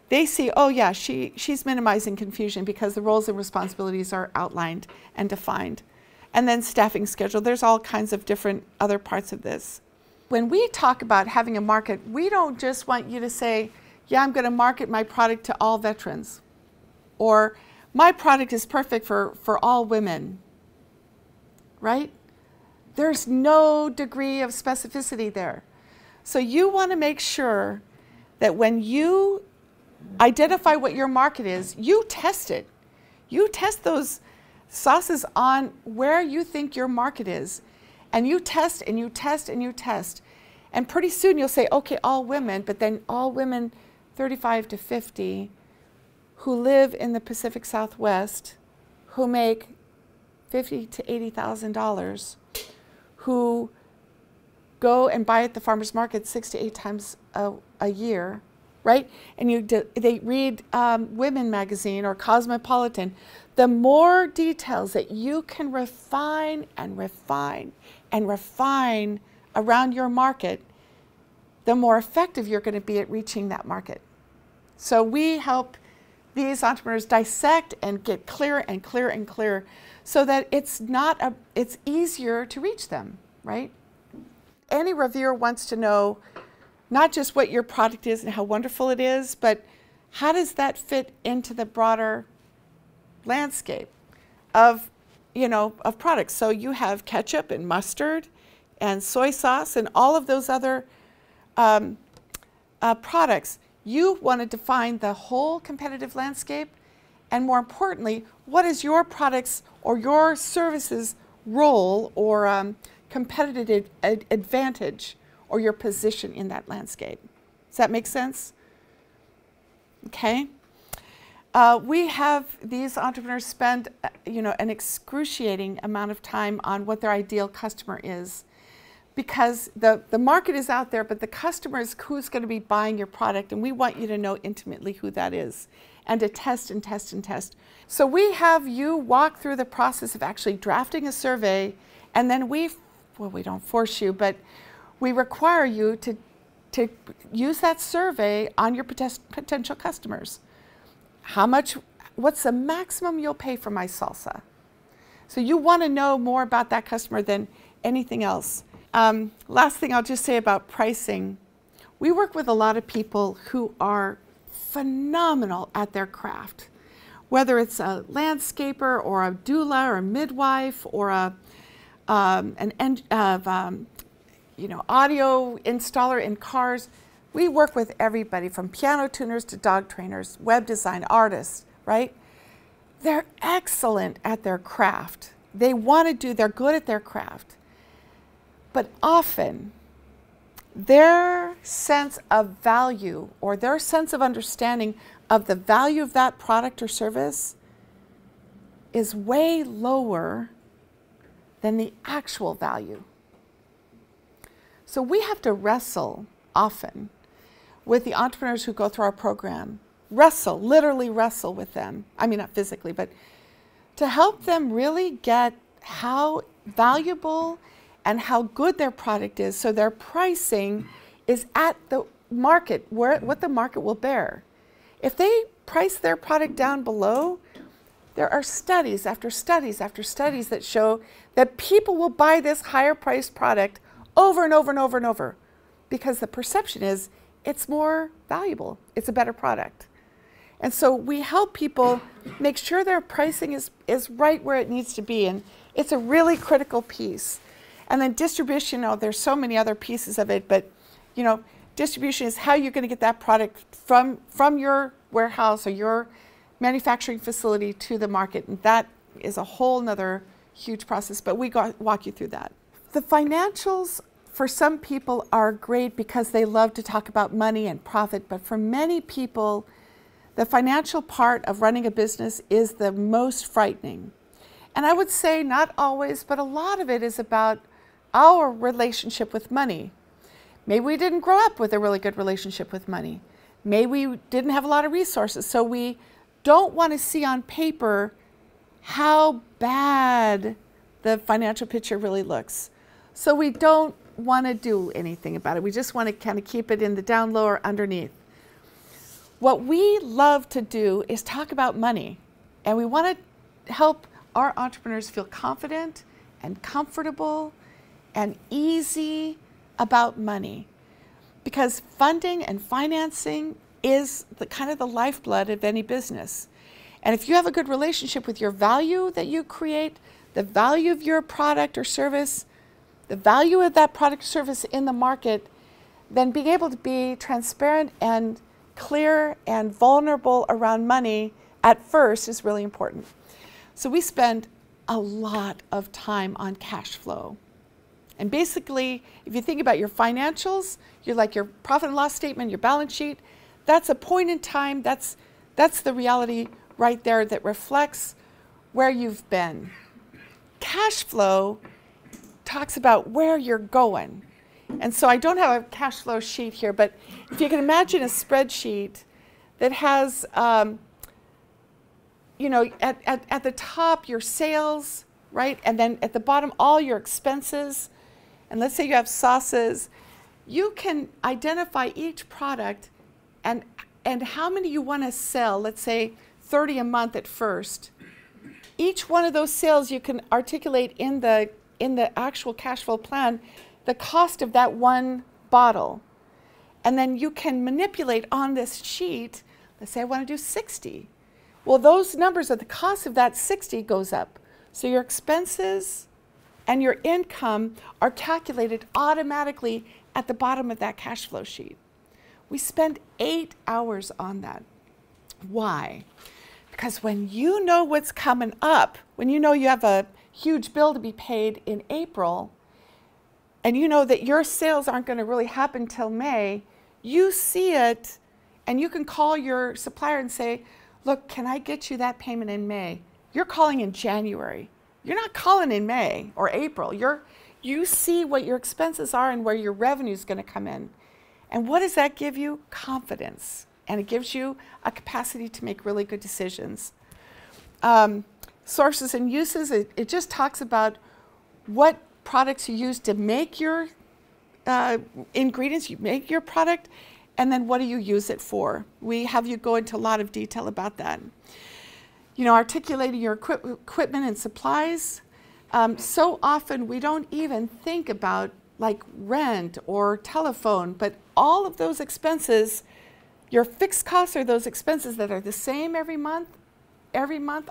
they see, oh yeah, she's minimizing confusion because the roles and responsibilities are outlined and defined. And then staffing schedule, there's all kinds of different other parts of this. When we talk about having a market, we don't just want you to say, yeah, I'm going to market my product to all veterans, or my product is perfect for all women, right? There's no degree of specificity there. So you want to make sure that when you identify what your market is, you test it. You test those sauces on where you think your market is. And you test and you test and you test. And pretty soon you'll say, okay, all women, but then all women 35 to 50 who live in the Pacific Southwest, who make $50,000 to $80,000, who go and buy at the farmer's market 6 to 8 times a year, right? And they read Women magazine or Cosmopolitan. The more details that you can refine and refine and refine around your market, the more effective you're going to be at reaching that market. So we help these entrepreneurs dissect and get clearer and clearer and clearer so that it's easier to reach them, right? Any reviewer wants to know not just what your product is and how wonderful it is, but how does that fit into the broader landscape of products. So you have ketchup and mustard and soy sauce and all of those other products. You want to define the whole competitive landscape, and more importantly, what is your products or your services role or competitive advantage or your position in that landscape. Does that make sense? Okay. We have these entrepreneurs spend an excruciating amount of time on what their ideal customer is, because the market is out there, but the customer is who's going to be buying your product, and we want you to know intimately who that is and to test and test and test. So we have you walk through the process of actually drafting a survey, and then we don't force you, but we require you to use that survey on your potential customers. What's the maximum you'll pay for my salsa? So you want to know more about that customer than anything else. Last thing I'll just say about pricing. We work with a lot of people who are phenomenal at their craft, whether it's a landscaper or a doula or a midwife or audio installer in cars. We work with everybody from piano tuners to dog trainers, web design artists, right? They're excellent at their craft. They're good at their craft. But often, their sense of value or their sense of understanding of the value of that product or service is way lower than the actual value. So we have to wrestle often with the entrepreneurs who go through our program. Wrestle, literally wrestle with them. I mean, not physically, but to help them really get how valuable and how good their product is, so their pricing is at the market, what the market will bear. If they price their product down below, there are studies after studies after studies that show that people will buy this higher priced product over and over and over and over because the perception is it's more valuable, it's a better product. And so we help people make sure their pricing is right where it needs to be, and it's a really critical piece. And then distribution, there's so many other pieces of it, but distribution is how you're going to get that product from your warehouse or your manufacturing facility to the market, and that is a whole nother huge process, but we walk you through that. The financials for some people are great because they love to talk about money and profit, but for many people, the financial part of running a business is the most frightening. And I would say not always, but a lot of it is about our relationship with money. Maybe we didn't grow up with a really good relationship with money. Maybe we didn't have a lot of resources, so we don't want to see on paper how bad the financial picture really looks. So we don't want to do anything about it. We just want to kind of keep it in the down low or underneath. What we love to do is talk about money, and we want to help our entrepreneurs feel confident and comfortable and easy about money, because funding and financing is the kind of the lifeblood of any business. And if you have a good relationship with your value that you create, the value of your product or service, the value of that product or service in the market, then being able to be transparent and clear and vulnerable around money at first is really important. So we spend a lot of time on cash flow. And basically, if you think about your financials, you're like your profit and loss statement, your balance sheet, that's a point in time, that's the reality right there that reflects where you've been. Cash flow talks about where you're going. And so I don't have a cash flow sheet here, but if you can imagine a spreadsheet that has, at the top your sales, right? And then at the bottom all your expenses. And let's say you have sauces. You can identify each product and how many you want to sell, let's say 30 a month at first. Each one of those sales you can articulate in the actual cash flow plan the cost of that one bottle. And then you can manipulate on this sheet, let's say I want to do 60. Well, those numbers are the cost of that 60 goes up. So your expenses and your income are calculated automatically at the bottom of that cash flow sheet. We spend 8 hours on that. Why? Because when you know what's coming up, when you know you have a huge bill to be paid in April, and you know that your sales aren't going to really happen till May, you see it and you can call your supplier and say, look, can I get you that payment in May? You're calling in January. You're not calling in May or April. You see what your expenses are and where your revenue is going to come in. And what does that give you? Confidence. And it gives you a capacity to make really good decisions. Sources and uses, it just talks about what products you use to make your ingredients, you make your product, and then what do you use it for? We have you go into a lot of detail about that. Articulating your equipment and supplies. So often we don't even think about like rent or telephone, but all of those expenses, your fixed costs are those expenses that are the same every month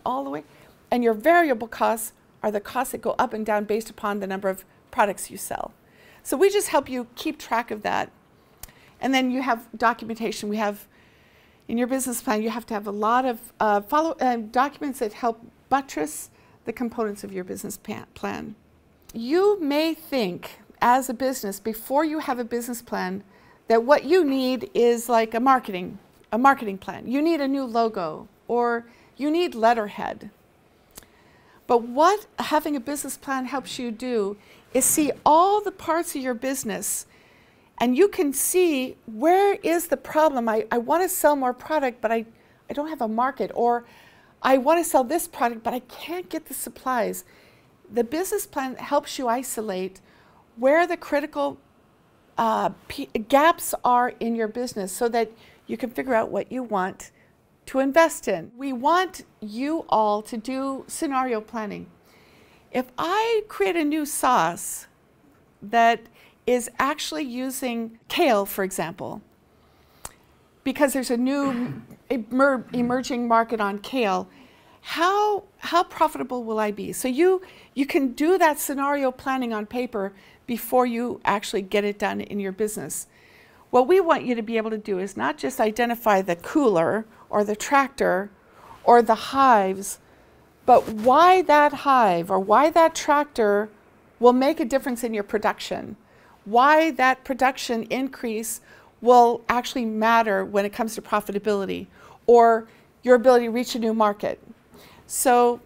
all the way, and your variable costs are the costs that go up and down based upon the number of products you sell. So we just help you keep track of that. And then you have documentation. We have, in your business plan, you have to have a lot of documents that help buttress the components of your business plan. You may think, as a business, before you have a business plan, that what you need is like a marketing plan. You need a new logo, or you need letterhead. But what having a business plan helps you do is see all the parts of your business, and you can see where is the problem. I want to sell more product, but I don't have a market, or I want to sell this product, but I can't get the supplies. The business plan helps you isolate where the critical gaps are in your business so that you can figure out what you want to invest in. We want you all to do scenario planning. If I create a new sauce that is actually using kale, for example, because there's a new emerging market on kale, how profitable will I be? So you can do that scenario planning on paper before you actually get it done in your business. What we want you to be able to do is not just identify the cooler or the tractor or the hives, but why that hive or why that tractor will make a difference in your production. Why that production increase will actually matter when it comes to profitability or your ability to reach a new market. So,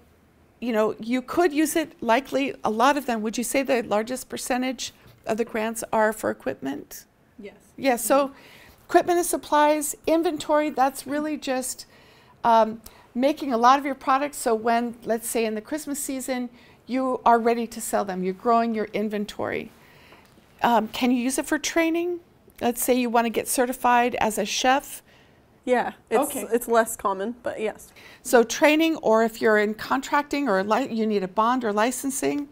you know, you could use it, likely a lot of them. Would you say the largest percentage of the grants are for equipment? Yes. Yeah, so equipment and supplies, inventory, that's really just making a lot of your products so when, let's say in the Christmas season, you are ready to sell them. You're growing your inventory. Can you use it for training? Let's say you want to get certified as a chef. Yeah, it's less common, but yes. So training, or if you're in contracting or you need a bond or licensing,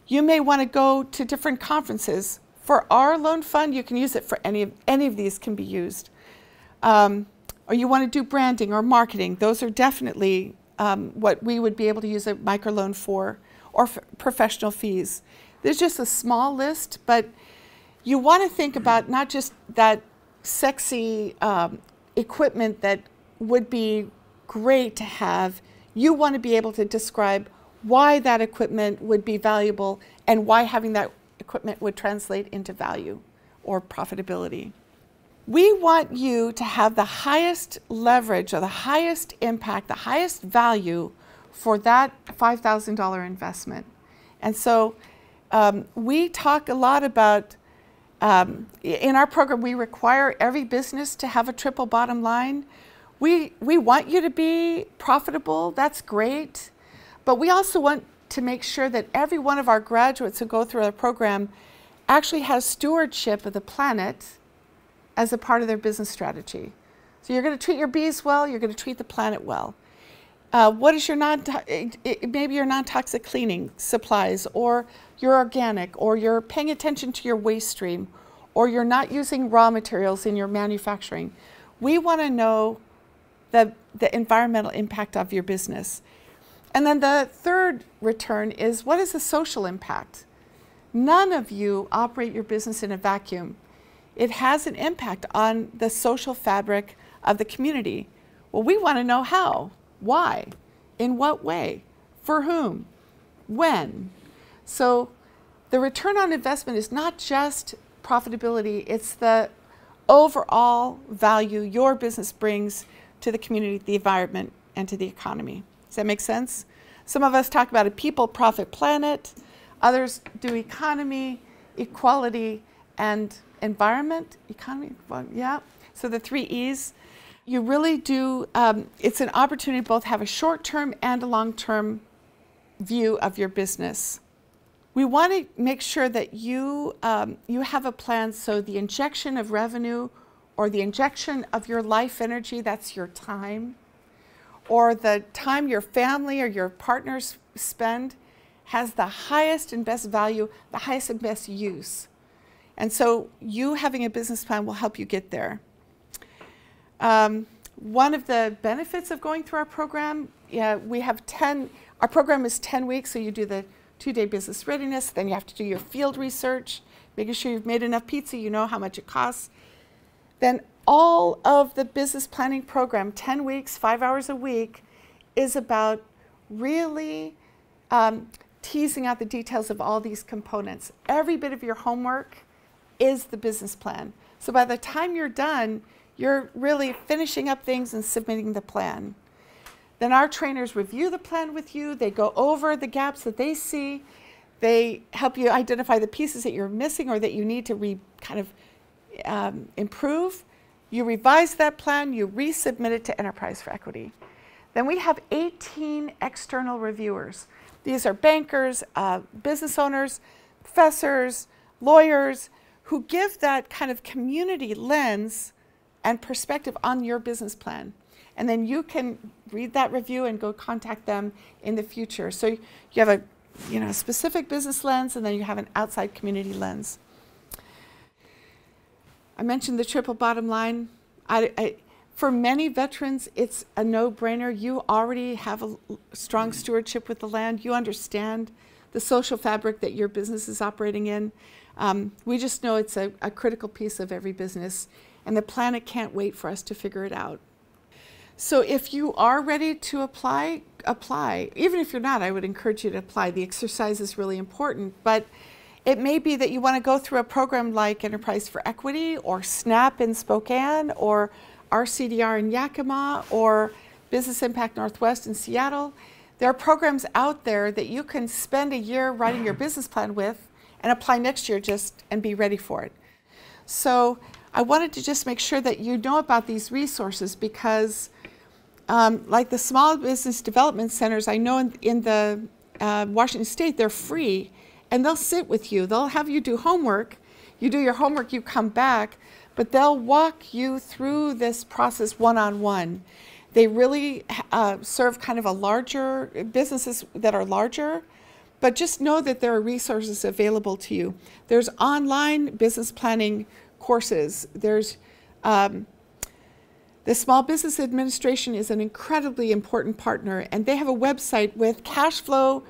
you may want to go to different conferences. For our loan fund, you can use it for any of these can be used. Or you want to do branding or marketing. Those are definitely what we would be able to use a microloan for, or professional fees. There's just a small list, but you want to think about not just that sexy equipment that would be great to have. You want to be able to describe why that equipment would be valuable and why having that equipment would translate into value or profitability. We want you to have the highest leverage or the highest impact, the highest value for that $5,000 investment. And so we talk a lot about, in our program, we require every business to have a triple bottom line. We want you to be profitable, that's great, but we also want to make sure that every one of our graduates who go through our program actually has stewardship of the planet as a part of their business strategy. So you're going to treat your bees well, you're going to treat the planet well. What is your maybe your non-toxic cleaning supplies, or you're organic, or you're paying attention to your waste stream, or you're not using raw materials in your manufacturing. We want to know the environmental impact of your business. And then the third return is, what is the social impact? None of you operate your business in a vacuum. It has an impact on the social fabric of the community. Well, we want to know how, why, in what way, for whom, when. So the return on investment is not just profitability, it's the overall value your business brings to the community, the environment, and to the economy. Does that make sense? Some of us talk about a people, profit, planet. Others do economy, equality, and environment. Economy, well, yeah. So the 3 E's. You really do, it's an opportunity to both have a short-term and a long-term view of your business. We want to make sure that you have a plan so the injection of revenue or the injection of your life energy, that's your time, or the time your family or your partners spend, has the highest and best value, the highest and best use. And so you having a business plan will help you get there. One of the benefits of going through our program, we have our program is 10 weeks, so you do the 2-day business readiness, then you have to do your field research, making sure you've made enough pizza, you know how much it costs. Then all of the business planning program, 10 weeks, 5 hours a week, is about really teasing out the details of all these components. Every bit of your homework is the business plan. So by the time you're done, you're really finishing up things and submitting the plan. Then our trainers review the plan with you. They go over the gaps that they see. They help you identify the pieces that you're missing or that you need to improve. You revise that plan, you resubmit it to Enterprise for Equity. Then we have 18 external reviewers. These are bankers, business owners, professors, lawyers, who give that kind of community lens and perspective on your business plan. And then you can read that review and go contact them in the future. So you have a specific business lens, and then you have an outside community lens. I mentioned the triple bottom line. For many veterans, it's a no-brainer. You already have a strong stewardship with the land. You understand the social fabric that your business is operating in. We just know it's a critical piece of every business, and the planet can't wait for us to figure it out. So if you are ready to apply, apply. Even if you're not, I would encourage you to apply. The exercise is really important, but it may be that you want to go through a program like Enterprise for Equity or SNAP in Spokane or RCDR in Yakima or Business Impact Northwest in Seattle. There are programs out there that you can spend a year writing your business plan with and apply next year and be ready for it. So I wanted to just make sure that you know about these resources because like the small business development centers, I know in the Washington State, they're free and they'll sit with you. They'll have you do homework. You do your homework, you come back, but they'll walk you through this process one-on-one. They really serve kind of a larger, businesses that are larger, but just know that there are resources available to you. There's online business planning courses. There's the Small Business Administration is an incredibly important partner, and they have a website with cash flow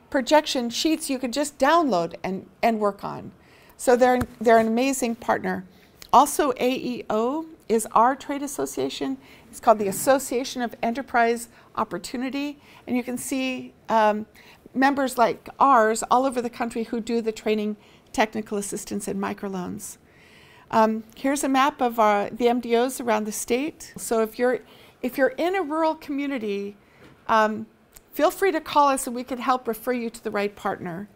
projection sheets you can just download and work on. So they're an amazing partner. Also, AEO is our trade association. It's called the Association of Enterprise Opportunity, and you can see members like ours all over the country who do the training, technical assistance, and microloans. Here's a map of the MDOs around the state. So if you're in a rural community, feel free to call us and we can help refer you to the right partner.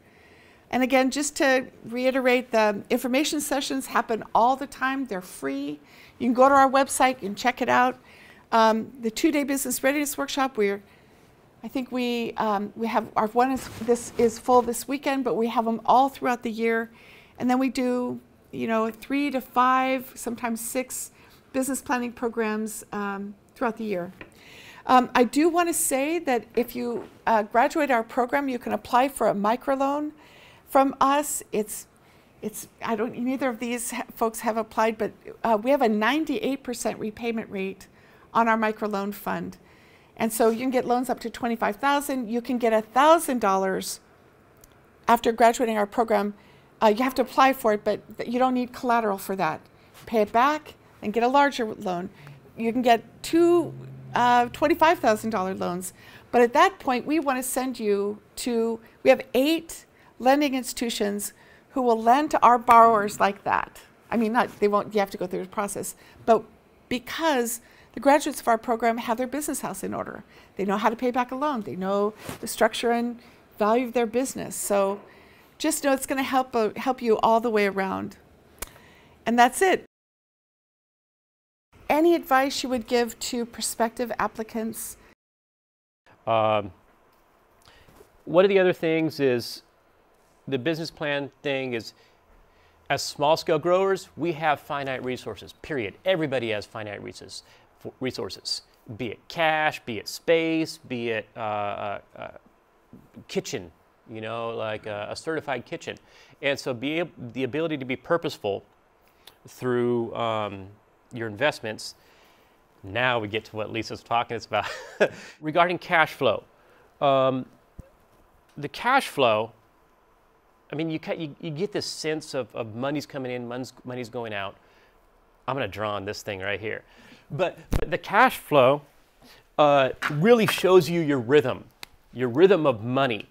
And again, just to reiterate, the information sessions happen all the time. They're free. You can go to our website and check it out. The 2-day business readiness workshop, I think we have our this is full this weekend, but we have them all throughout the year. And then we do 3 to 5, sometimes 6 business planning programs throughout the year. I do want to say that if you graduate our program, you can apply for a microloan from us. Neither of these folks have applied, but we have a 98% repayment rate on our microloan fund. And so you can get loans up to $25,000. You can get $1,000 after graduating our program. You have to apply for it, but you don't need collateral for that. Pay it back and get a larger loan. You can get 2 $25,000 loans. But at that point, we want to send you to, we have 8 lending institutions who will lend to our borrowers like that. I mean, you have to go through the process, but because the graduates of our program have their business house in order. They know how to pay back a loan. They know the structure and value of their business. So just know it's going to help you all the way around. And that's it. Any advice you would give to prospective applicants? One of the other things is the business plan thing is, as small scale growers, we have finite resources, period. Everybody has finite resources, be it cash, be it space, be it kitchen, like a certified kitchen. And so the ability to be purposeful through your investments. Now we get to what Lisa's talking about. Regarding cash flow. The cash flow, I mean, you get this sense of money's coming in, money's going out. I'm going to draw on this thing right here. But the cash flow really shows you your rhythm of money.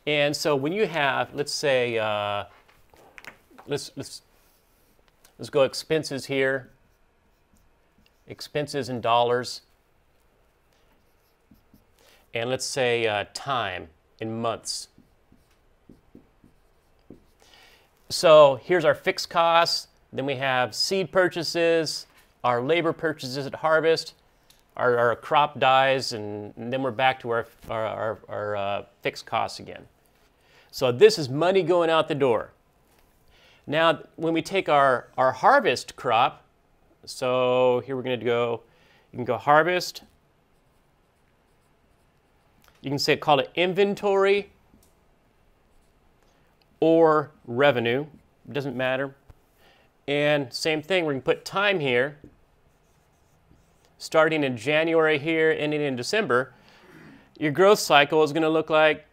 And so when you have, let's say, let's go expenses here, expenses in dollars, and let's say time in months. So here's our fixed costs. Then we have seed purchases, our labor purchases at harvest, our crop dies, and then we're back to our fixed costs again. So this is money going out the door. Now, when we take our harvest crop, so here we're going to go, you can go harvest. You can call it inventory or revenue. It doesn't matter. And same thing, we're going to put time here. Starting in January here, ending in December, your growth cycle is going to look like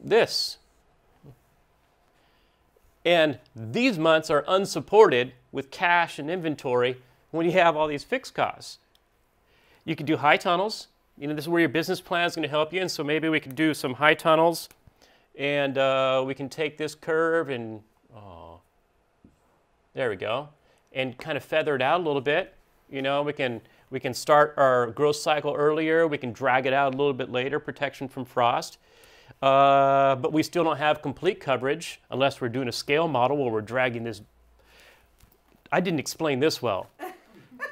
this. And these months are unsupported with cash and inventory when you have all these fixed costs. You could do high tunnels. You know, this is where your business plan is going to help you. And so maybe we could do some high tunnels. And we can take this curve and, there we go. And kind of feather it out a little bit. You know, we can start our growth cycle earlier. We can drag it out a little bit later, protection from frost. But we still don't have complete coverage unless we're doing a scale model where we're dragging this. I didn't explain this well.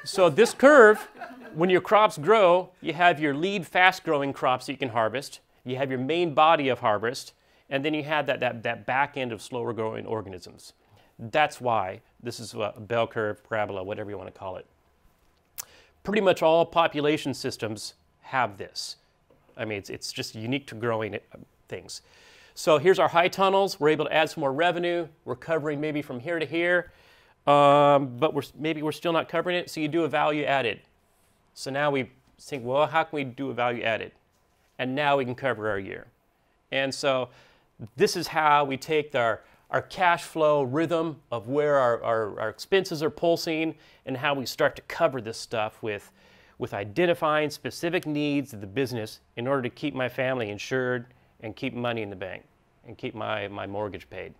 So this curve, when your crops grow, you have your lead fast-growing crops that you can harvest. You have your main body of harvest. And then you have that back end of slower-growing organisms. That's why this is a bell curve, parabola, whatever you want to call it. Pretty much all population systems have this. I mean, it's just unique to growing things. So here's our high tunnels. We're able to add some more revenue. We're covering maybe from here to here, but maybe we're still not covering it, so you do a value added. So now we think, well, how can we do a value added? And now we can cover our year. And so this is how we take our cash flow rhythm of where our expenses are pulsing and how we start to cover this stuff with identifying specific needs of the business in order to keep my family insured and keep money in the bank and keep my mortgage paid.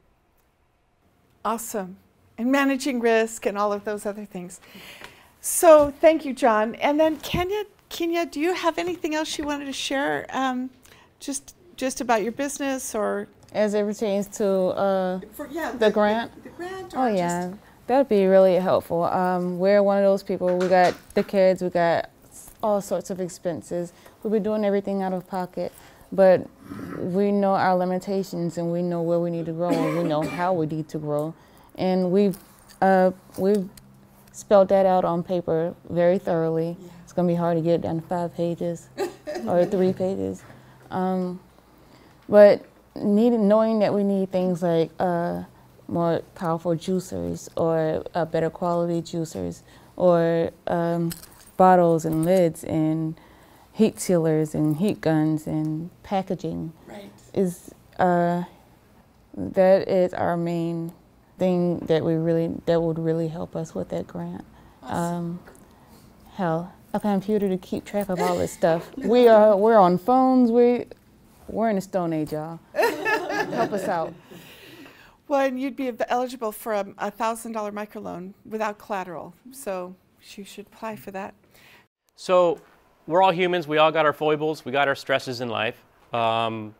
Awesome. And managing risk and all of those other things. So thank you, John. And then Kenya, do you have anything else you wanted to share just about your business or? As it pertains to the grant? The grant Oh, yeah. That would be really helpful. We're one of those people. We got the kids. We got all sorts of expenses. We've been doing everything out of pocket. But we know our limitations, and we know where we need to grow, and we know how we need to grow. And we've spelled that out on paper very thoroughly. Yeah. It's going to be hard to get it down to 5 pages or 3 pages. But knowing that we need things like more powerful juicers or better quality juicers or bottles and lids and heat sealers and heat guns and packaging that is our main thing that would really help us with that grant. Awesome. Hell, a computer to keep track of all this stuff. We're on phones. We're in the Stone Age, y'all. Help us out. Well, and you'd be eligible for a $1,000 microloan without collateral, so you should apply for that. So we're all humans. We all got our foibles. We got our stresses in life. Through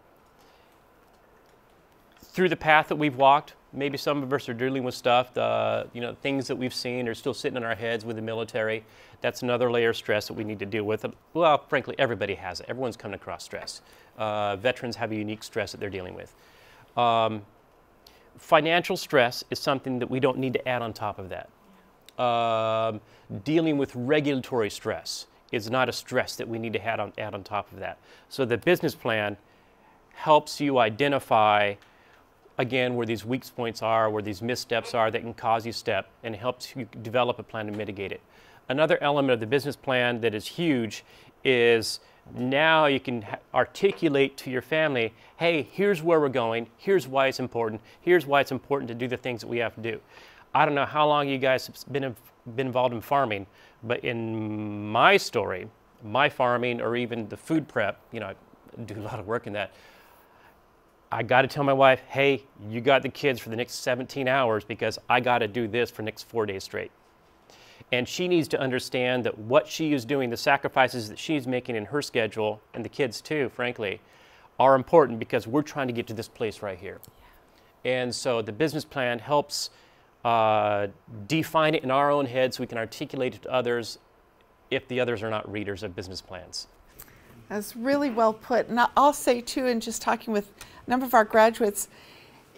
the path that we've walked, maybe some of us are dealing with stuff, things that we've seen are still sitting in our heads with the military. That's another layer of stress that we need to deal with. Well, frankly, everybody has it. Everyone's coming across stress. Veterans have a unique stress that they're dealing with. Financial stress is something that we don't need to add on top of that. Dealing with regulatory stress is not a stress that we need to add on top of that. So the business plan helps you identify, again, where these weak points are, where these missteps are that can cause you step, and helps you develop a plan to mitigate it. Another element of the business plan that is huge is now you can articulate to your family, hey, here's where we're going, here's why it's important to do the things that we have to do. I don't know how long you guys have been involved in farming, but in my story, my farming or even the food prep, I do a lot of work in that. I got to tell my wife, hey, you got the kids for the next 17 hours because I got to do this for the next 4 days straight. And she needs to understand that what she is doing, the sacrifices that she's making in her schedule, and the kids too, frankly, are important because we're trying to get to this place right here. And so the business plan helps define it in our own heads so we can articulate it to others if the others are not readers of business plans. That's really well put. And I'll say too, in just talking with a number of our graduates,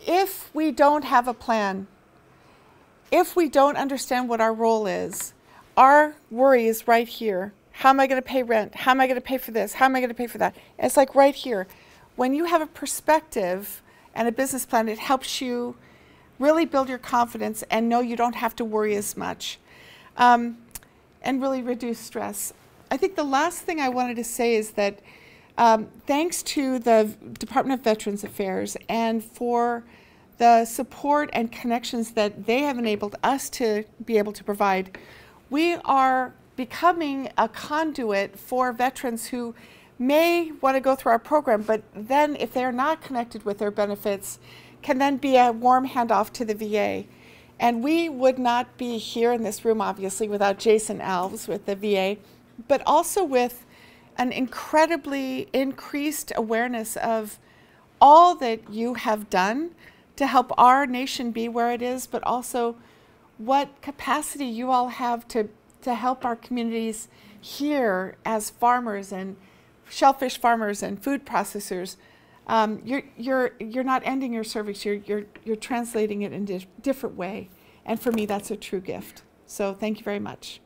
if we don't have a plan, if we don't understand what our role is, our worry is right here. How am I going to pay rent? How am I going to pay for this? How am I going to pay for that? And it's like right here. When you have a perspective and a business plan, it helps you really build your confidence and know you don't have to worry as much, and really reduce stress. I think the last thing I wanted to say is that thanks to the Department of Veterans Affairs and for the support and connections that they have enabled us to be able to provide, we are becoming a conduit for veterans who may want to go through our program, but then if they're not connected with their benefits, can then be a warm handoff to the VA. And we would not be here in this room, obviously, without Jason Alves with the VA, but also with an incredibly increased awareness of all that you have done to help our nation be where it is, but also what capacity you all have to help our communities here as farmers and shellfish farmers and food processors. You're not ending your service, you're translating it in a different way. And for me, that's a true gift. So thank you very much.